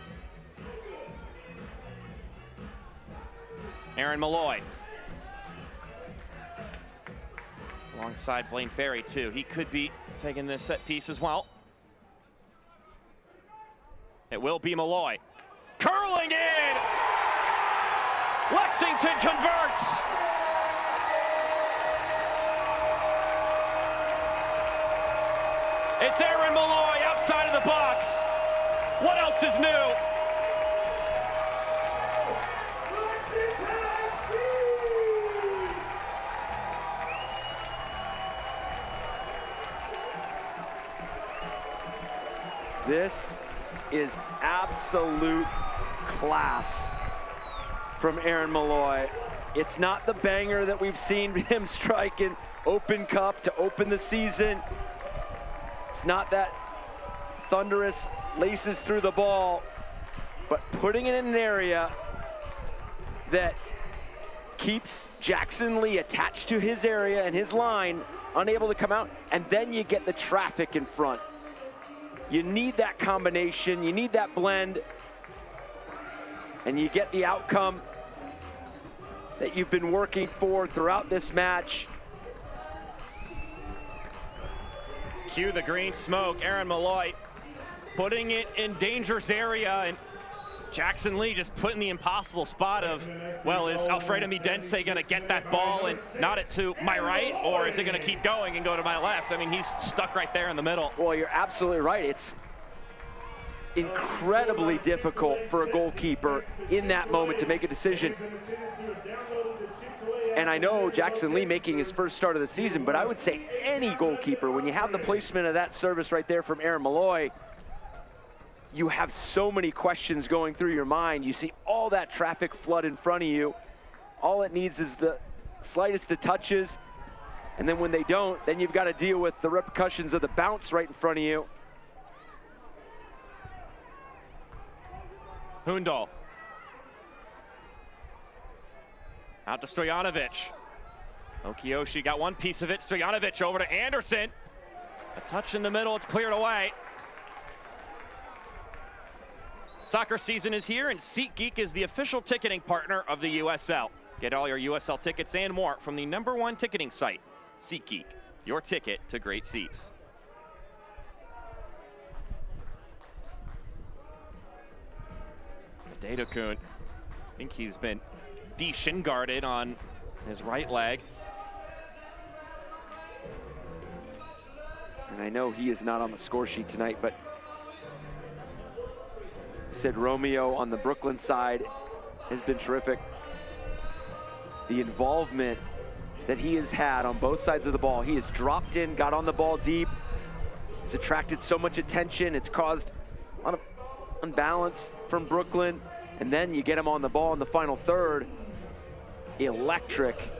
Aaron Malloy. Alongside Blaine Ferry too. He could be taking this set piece as well. It will be Malloy. Curling in! Lexington converts! It's Aaron Malloy outside of the box. What else is new? This is absolute class from Aaron Malloy. It's not the banger that we've seen him strike in Open Cup to open the season. It's not that thunderous laces through the ball, but putting it in an area that keeps Jackson Lee attached to his area and his line, unable to come out, and then you get the traffic in front. You need that combination, you need that blend, and you get the outcome that you've been working for throughout this match. Cue the green smoke. Aaron Malloy putting it in danger's area, and Jackson Lee just put in the impossible spot of, well, is Alfredo Midense gonna get that ball and nod it to my right, or is it gonna keep going and go to my left? I mean, he's stuck right there in the middle. Well, you're absolutely right. It's incredibly difficult for a goalkeeper in that moment to make a decision. And I know Jackson Lee making his first start of the season, but I would say any goalkeeper, when you have the placement of that service right there from Aaron Malloy, you have so many questions going through your mind. You see all that traffic flood in front of you. All it needs is the slightest of touches. And then when they don't, then you've got to deal with the repercussions of the bounce right in front of you. Hundal. Out to Stojanovic. Okiyoshi got one piece of it. Stojanovic over to Anderson. A touch in the middle, it's cleared away. Soccer season is here, and SeatGeek is the official ticketing partner of the USL. Get all your USL tickets and more from the #1 ticketing site, SeatGeek, your ticket to great seats. Datokun, I think he's been de-shin guarded on his right leg. And I know he is not on the score sheet tonight, but said Romeo on the Brooklyn side has been terrific. The involvement that he has had on both sides of the ball. He has dropped in, got on the ball deep. It's attracted so much attention. It's caused a lot of unbalance from Brooklyn. And then you get him on the ball in the final third. Electric.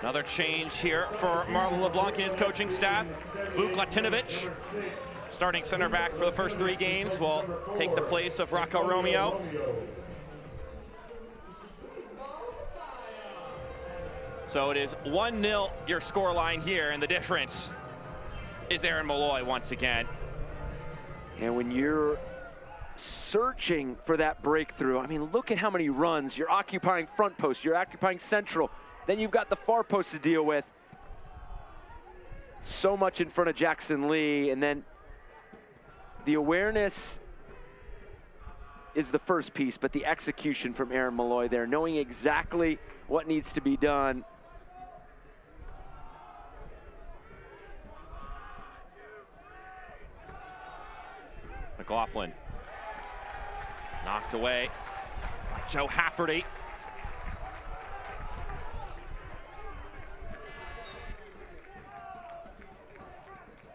Another change here for Marlon LeBlanc and his coaching staff. Vuk Latinovic, starting center back for the first 3 games, will take the place of Rocco Romeo. So it is 1-0 your scoreline here, and the difference is Aaron Malloy once again. And when you're searching for that breakthrough, I mean, look at how many runs. You're occupying front post, you're occupying central. Then you've got the far post to deal with. So much in front of Jackson Lee, and then the awareness is the first piece, but the execution from Aaron Malloy there, knowing exactly what needs to be done. McLaughlin knocked away by Joe Hafferty.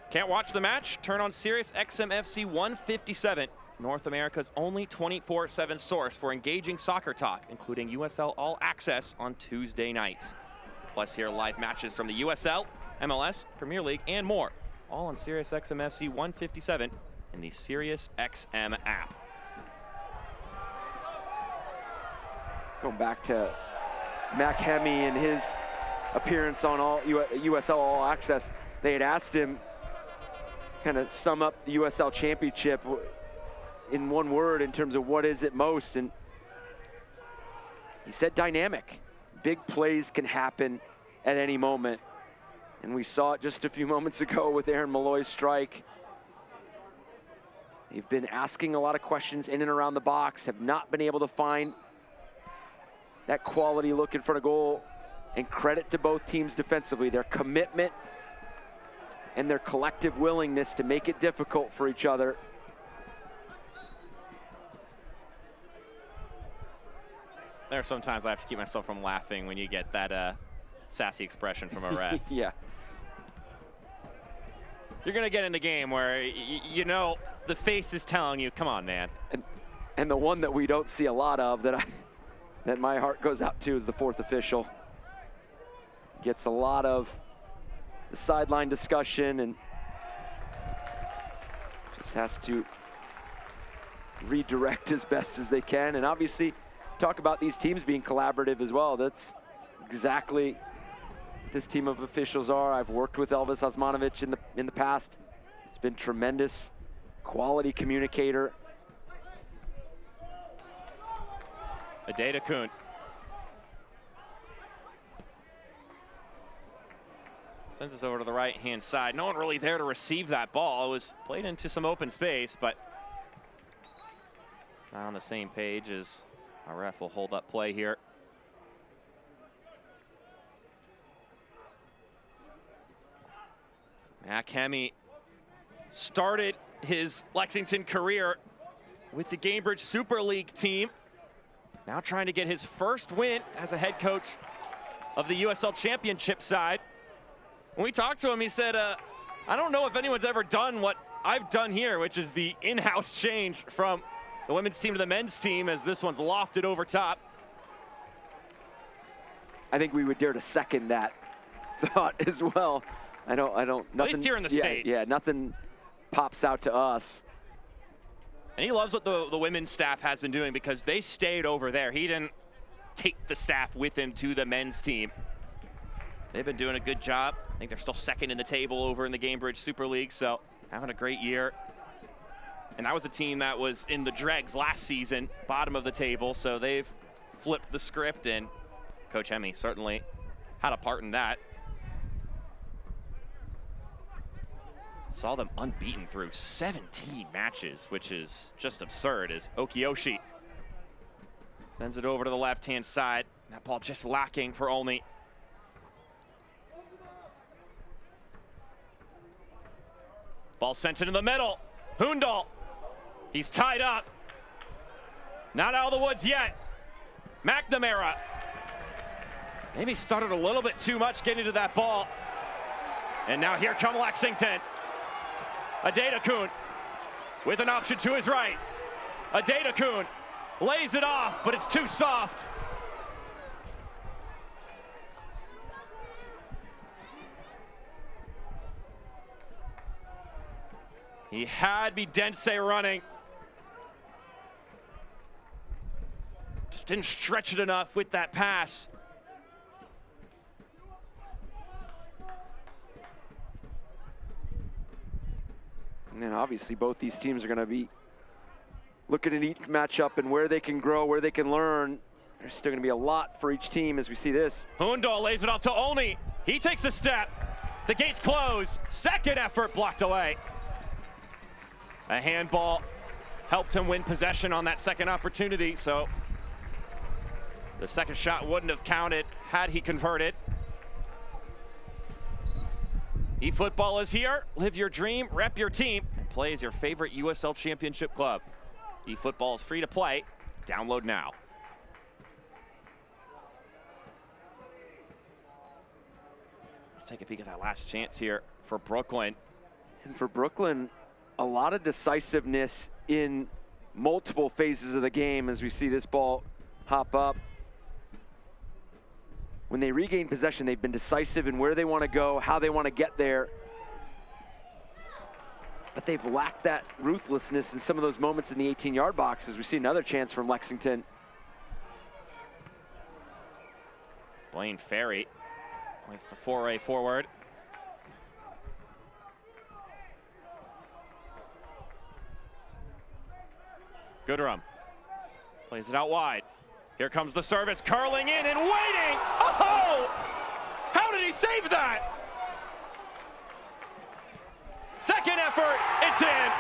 Can't watch the match? Turn on Sirius XM FC 157, North America's only 24/7 source for engaging soccer talk, including USL All Access on Tuesday nights. Plus hear live matches from the USL, MLS, Premier League, and more, all on Sirius XM FC 157 in the Sirius XM app. Going back to Mac Hemi and his appearance on USL All Access, they had asked him kind of sum up the USL Championship in one word in terms of what is it most, and he said dynamic. Big plays can happen at any moment, and we saw it just a few moments ago with Aaron Malloy's strike. They've been asking a lot of questions in and around the box, have not been able to find that quality look in front of goal, and credit to both teams defensively, their commitment and their collective willingness to make it difficult for each other. There are sometimes I have to keep myself from laughing when you get that sassy expression from a ref. Yeah. You're gonna get in a game where you know the face is telling you, come on, man. And the one that we don't see a lot of that my heart goes out to is the fourth official. Gets a lot of the sideline discussion and just has to redirect as best as they can, and obviously talk about these teams being collaborative as well. That's exactly what this team of officials are. I've worked with Elvis Osmanovic in the past. He's been tremendous, quality communicator. Datokun. Sends us over to the right-hand side. No one really there to receive that ball. It was played into some open space, but not on the same page as our ref will hold up play here. Mac Hemi started his Lexington career with the Gainbridge Super League team. Now trying to get his first win as a head coach of the USL Championship side. When we talked to him, he said, I don't know if anyone's ever done what I've done here, which is the in-house change from the women's team to the men's team, as this one's lofted over top. I think we would dare to second that thought as well. I don't, nothing. At least here in the States. Yeah, nothing pops out to us. And he loves what the women's staff has been doing, because they stayed over there. He didn't take the staff with him to the men's team. They've been doing a good job. I think they're still second in the table over in the Gainbridge Super League, so having a great year. And that was a team that was in the dregs last season, bottom of the table, so they've flipped the script, and Coach Hemme certainly had a part in that. Saw them unbeaten through 17 matches, which is just absurd, as Okiyoshi sends it over to the left-hand side. That ball just lacking for Olney. Ball sent into the middle. Hundal, he's tied up. Not out of the woods yet. McNamara maybe started a little bit too much getting to that ball. And now here come Lexington. Adedokun with an option to his right. Adedokun lays it off, but it's too soft. He had Bidense running. Just didn't stretch it enough with that pass. And then obviously both these teams are going to be looking at each matchup and where they can grow, where they can learn. There's still going to be a lot for each team as we see this. Hundal lays it off to Olney. He takes a step. The gate's closed. Second effort blocked away. A handball helped him win possession on that second opportunity, so the second shot wouldn't have counted had he converted. eFootball is here. Live your dream, rep your team, and play as your favorite USL Championship club. eFootball is free to play. Download now. Let's take a peek at that last chance here for Brooklyn. And for Brooklyn, a lot of decisiveness in multiple phases of the game as we see this ball hop up. When they regain possession, they've been decisive in where they want to go, how they want to get there. But they've lacked that ruthlessness in some of those moments in the 18-yard box as we see another chance from Lexington. Blaine Ferry with the foray forward. Goodrum plays it out wide. Here comes the service, curling in and waiting. Oh! How did he save that? Second effort, it's in.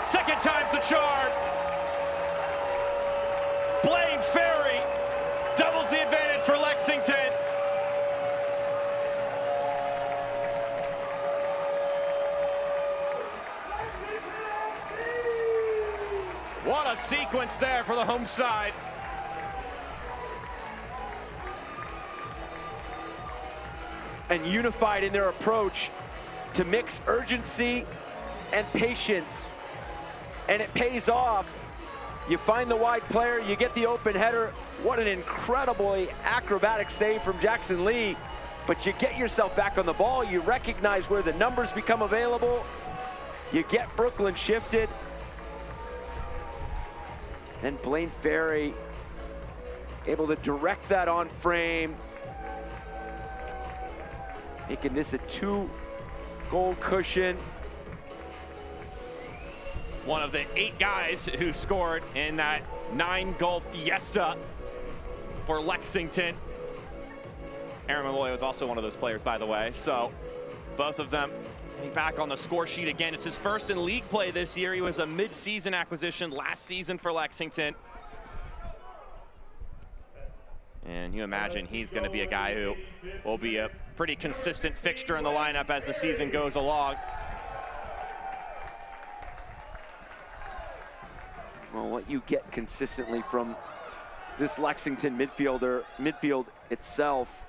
Second time's the charm. Blaine Ferry doubles the advantage for Lexington. What a sequence there for the home side. And unified in their approach to mix urgency and patience. And it pays off. You find the wide player, you get the open header. What an incredibly acrobatic save from Jackson Lee. But you get yourself back on the ball, you recognize where the numbers become available. You get Brooklyn shifted. Then Blaine Ferry able to direct that on frame, making this a 2-goal cushion. One of the 8 guys who scored in that 9-goal fiesta for Lexington. Aaron Malloy was also one of those players, by the way. So both of them back on the score sheet again. It's his first in league play this year. He was a mid-season acquisition last season for Lexington. And you imagine he's going to be a guy who will be a pretty consistent fixture in the lineup as the season goes along. Well, what you get consistently from this Lexington midfield itself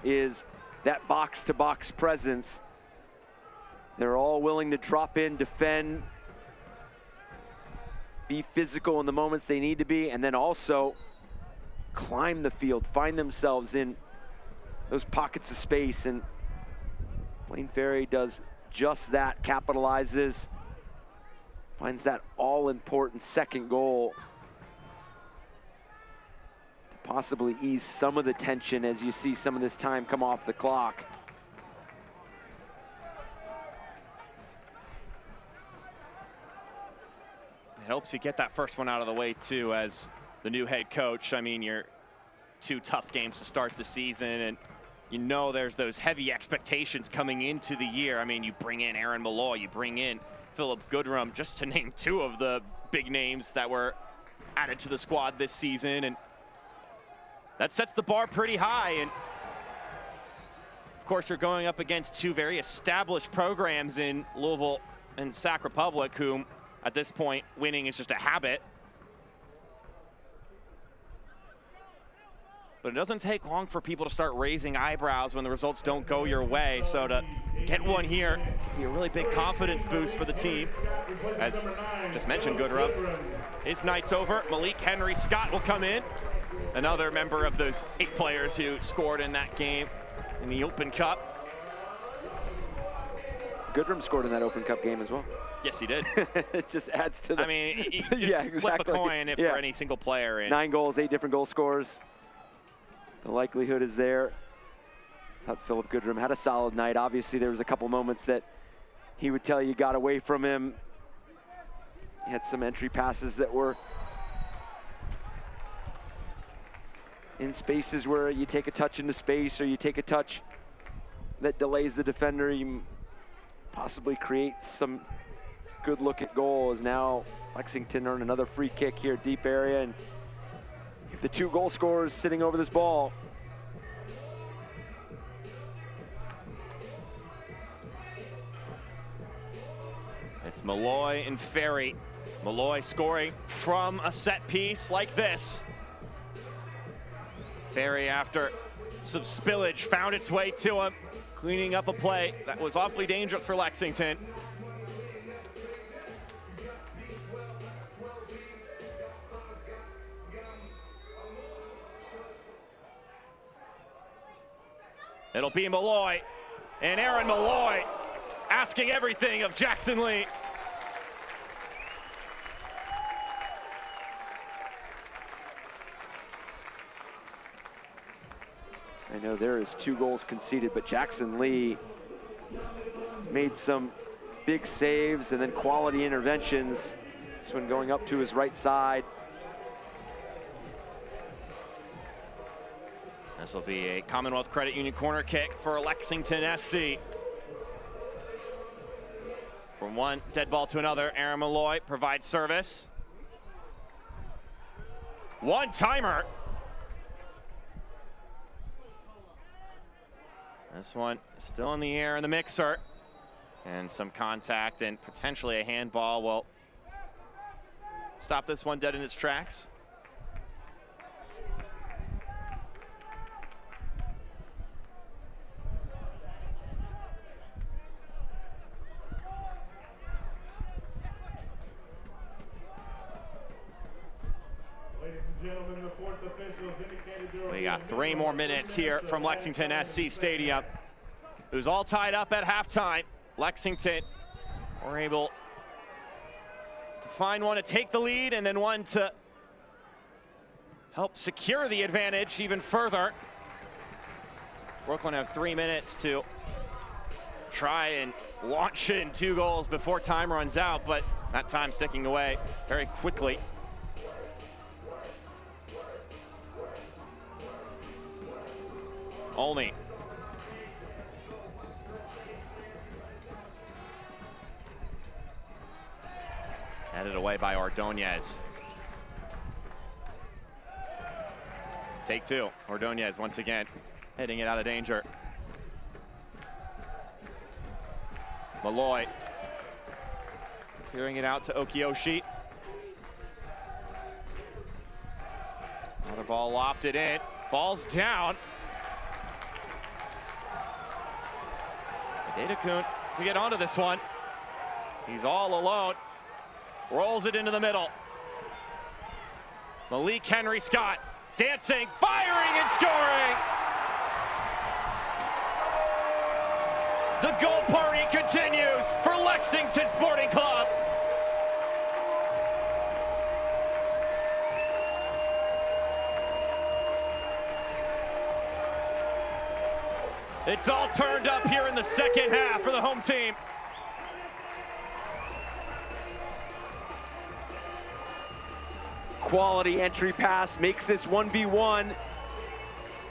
is that box-to-box presence. They're all willing to drop in, defend, be physical in the moments they need to be, and then also climb the field, find themselves in those pockets of space. And Blaine Ferry does just that, capitalizes, finds that all-important second goal to possibly ease some of the tension as you see some of this time come off the clock. It helps you get that first one out of the way too as the new head coach. I mean, you're 2 tough games to start the season, and you know there's those heavy expectations coming into the year. I mean, you bring in Aaron Malloy, you bring in Philip Goodrum, just to name 2 of the big names that were added to the squad this season, and that sets the bar pretty high. And of course, you're going up against 2 very established programs in Louisville and Sac Republic, whom at this point, winning is just a habit. But it doesn't take long for people to start raising eyebrows when the results don't go your way. So to get one here could be a really big confidence boost for the team. As just mentioned, Goodrum, his night's over. Malik Henry Scott will come in. Another member of those 8 players who scored in that game in the Open Cup. Goodrum scored in that Open Cup game as well. Yes, he did. It just adds to the... I mean, you yeah, flip exactly. a coin if for any single player. And 9 goals, 8 different goal scorers. The likelihood is there. Thought Philip Goodrum had a solid night. Obviously, there was a couple moments that he would tell you got away from him. He had some entry passes that were in spaces where you take a touch into space, or you take a touch that delays the defender. You possibly create some good look at goal. As now Lexington earned another free kick here, deep area, and if the 2 goal scorers sitting over this ball. It's Malloy and Ferry. Malloy scoring from a set piece like this. Ferry, after some spillage, found its way to him, cleaning up a play that was awfully dangerous for Lexington. It'll be Malloy, and Aaron Malloy asking everything of Jackson Lee. I know there is 2 goals conceded, but Jackson Lee has made some big saves and then quality interventions. This one going up to his right side. This will be a Commonwealth Credit Union corner kick for Lexington SC. From one dead ball to another, Aaron Malloy provides service. One-timer. This one still in the air in the mixer. And some contact and potentially a handball will stop this one dead in its tracks. We got 3 more minutes here from Lexington SC Stadium. It was all tied up at halftime. Lexington were able to find one to take the lead and then one to help secure the advantage even further. Brooklyn have 3 minutes to try and launch in 2 goals before time runs out, but that time's ticking away very quickly. Olney. Headed away by Ordonez. Take 2. Ordonez once again heading it out of danger. Malloy clearing it out to Okioshi. Another ball lofted in, falls down. Adedokun to get onto this one. He's all alone. Rolls it into the middle. Malik Henry Scott dancing, firing, and scoring. The goal party continues for Lexington Sporting Club. It's all turned up here in the second half for the home team. Quality entry pass makes this 1v1.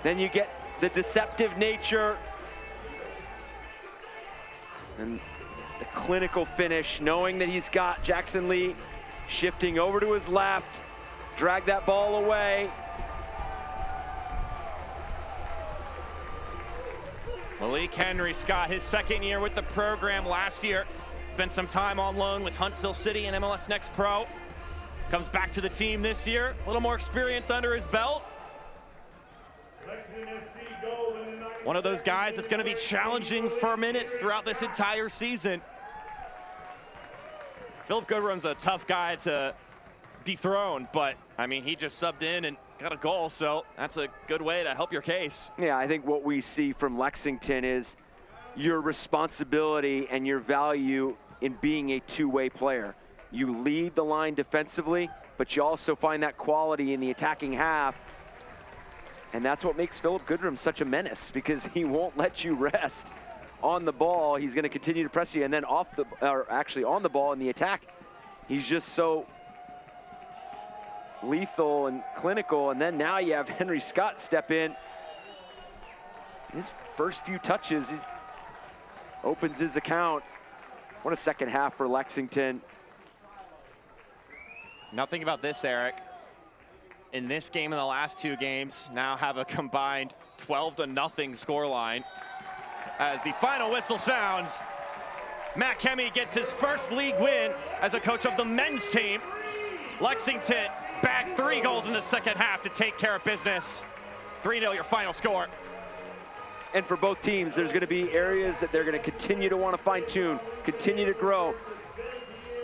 Then you get the deceptive nature and the clinical finish, knowing that he's got Jackson Lee shifting over to his left, drag that ball away. Malik Henry Scott, his second year with the program last year. Spent some time on loan with Huntsville City and MLS Next Pro. Comes back to the team this year, a little more experience under his belt. Lexington SC goal in the 90th. One of those guys that's going to be challenging for minutes throughout this entire season. Philip Goodrum's a tough guy to dethrone, but I mean, he just subbed in and got a goal, so that's a good way to help your case. Yeah, I think what we see from Lexington is your responsibility and your value in being a two-way player. You lead the line defensively, but you also find that quality in the attacking half. And that's what makes Philip Goodrum such a menace, because he won't let you rest on the ball. He's going to continue to press you, and then off the, or actually on the ball in the attack, he's just so lethal and clinical. And then now you have Henry Scott step in. His first few touches, he opens his account. What a second half for Lexington. Nothing about this, Eric. In this game and the last two games, now have a combined 12-0 scoreline. As the final whistle sounds, Matt Kemme gets his first league win as a coach of the men's team. Lexington bagged 3 goals in the second half to take care of business. 3-0 your final score. And for both teams, there's going to be areas that they're going to continue to want to fine-tune, continue to grow.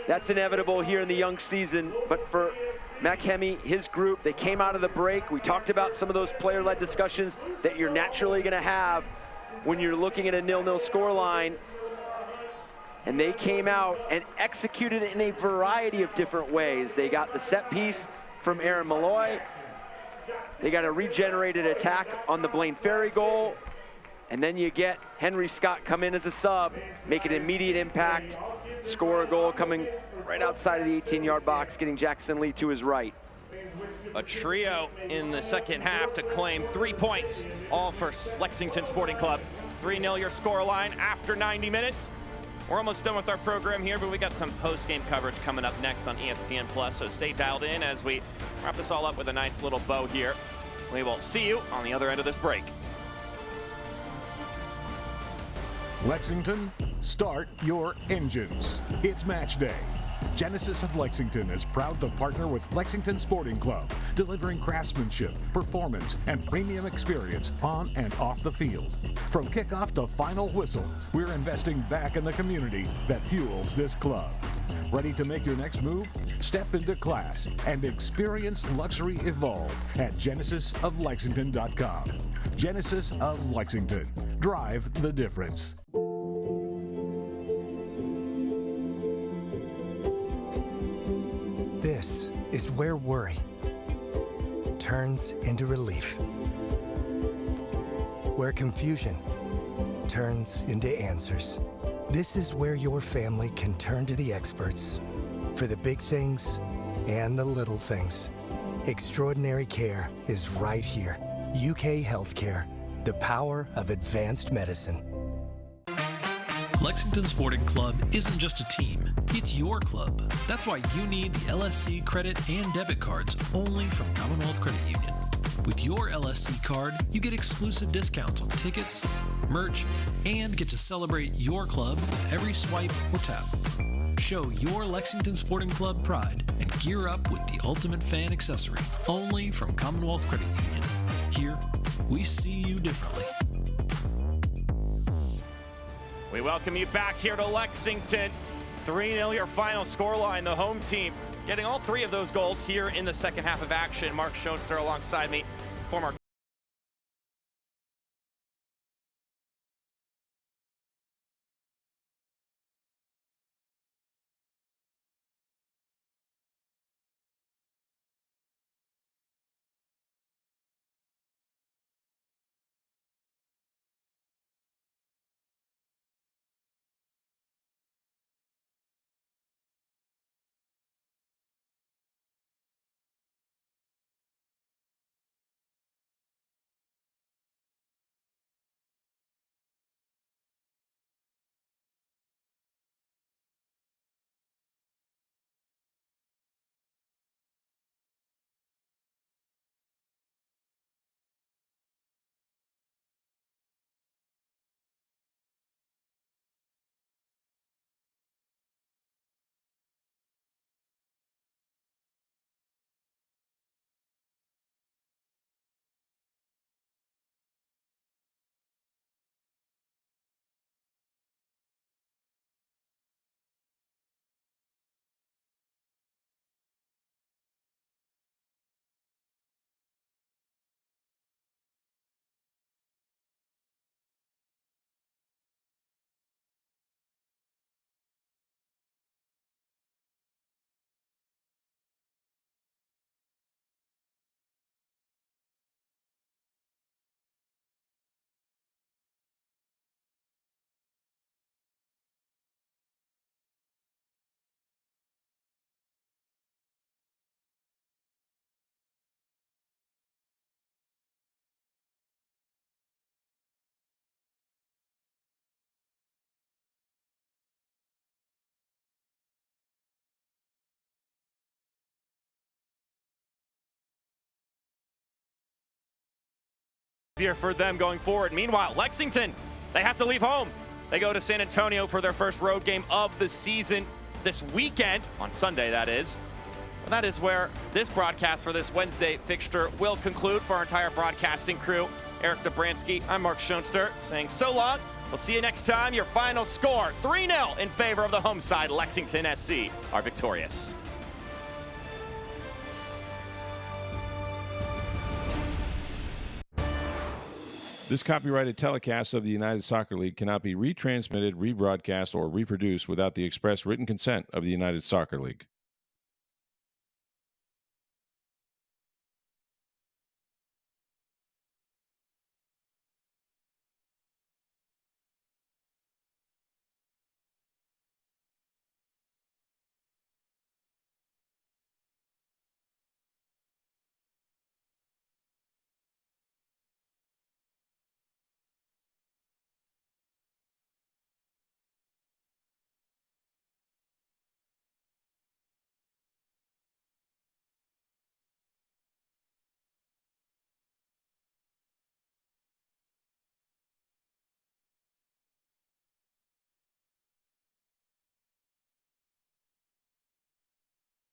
That's inevitable here in the young season, but for Matt Kemme, his group, they came out of the break. We talked about some of those player-led discussions that you're naturally going to have when you're looking at a 0-0 scoreline. And they came out and executed it in a variety of different ways. They got the set piece from Aaron Malloy. They got a regenerated attack on the Blaine Ferry goal. And then you get Henry Scott come in as a sub, make an immediate impact, score a goal coming right outside of the 18-yard box, getting Jackson Lee to his right. A trio in the second half to claim 3 points, all for Lexington Sporting Club. 3-0 your scoreline after 90 minutes. We're almost done with our program here, but we got some post-game coverage coming up next on ESPN+, so stay dialed in as we wrap this all up with a nice little bow here. We will see you on the other end of this break. Lexington, start your engines. It's match day. Genesis of Lexington is proud to partner with Lexington Sporting Club, delivering craftsmanship, performance, and premium experience on and off the field. From kickoff to final whistle, we're investing back in the community that fuels this club. Ready to make your next move? Step into class and experience luxury evolve at genesisoflexington.com. Genesis of Lexington. Drive the difference. This is where worry turns into relief. Where confusion turns into answers. This is where your family can turn to the experts for the big things and the little things. Extraordinary care is right here. UK Healthcare, the power of advanced medicine. Lexington Sporting Club isn't just a team, it's your club. That's why you need the LSC credit and debit cards only from Commonwealth Credit Union. With your LSC card, you get exclusive discounts on tickets, merch, and get to celebrate your club with every swipe or tap. Show your Lexington Sporting Club pride and gear up with the ultimate fan accessory, only from Commonwealth Credit Union. Here, we see you differently. We welcome you back here to Lexington. 3-0 your final scoreline. The home team getting all 3 of those goals here in the second half of action. Mark Schoenster alongside me, former easier for them going forward. Meanwhile, Lexington, they have to leave home. They go to San Antonio for their first road game of the season this weekend, on Sunday that is. And that is where this broadcast for this Wednesday fixture will conclude. For our entire broadcasting crew, Eric Dobransky, I'm Mark Schoenster, saying so long. We'll see you next time. Your final score, 3-0 in favor of the home side. Lexington SC are victorious. This copyrighted telecast of the United Soccer League cannot be retransmitted, rebroadcast, or reproduced without the express written consent of the United Soccer League.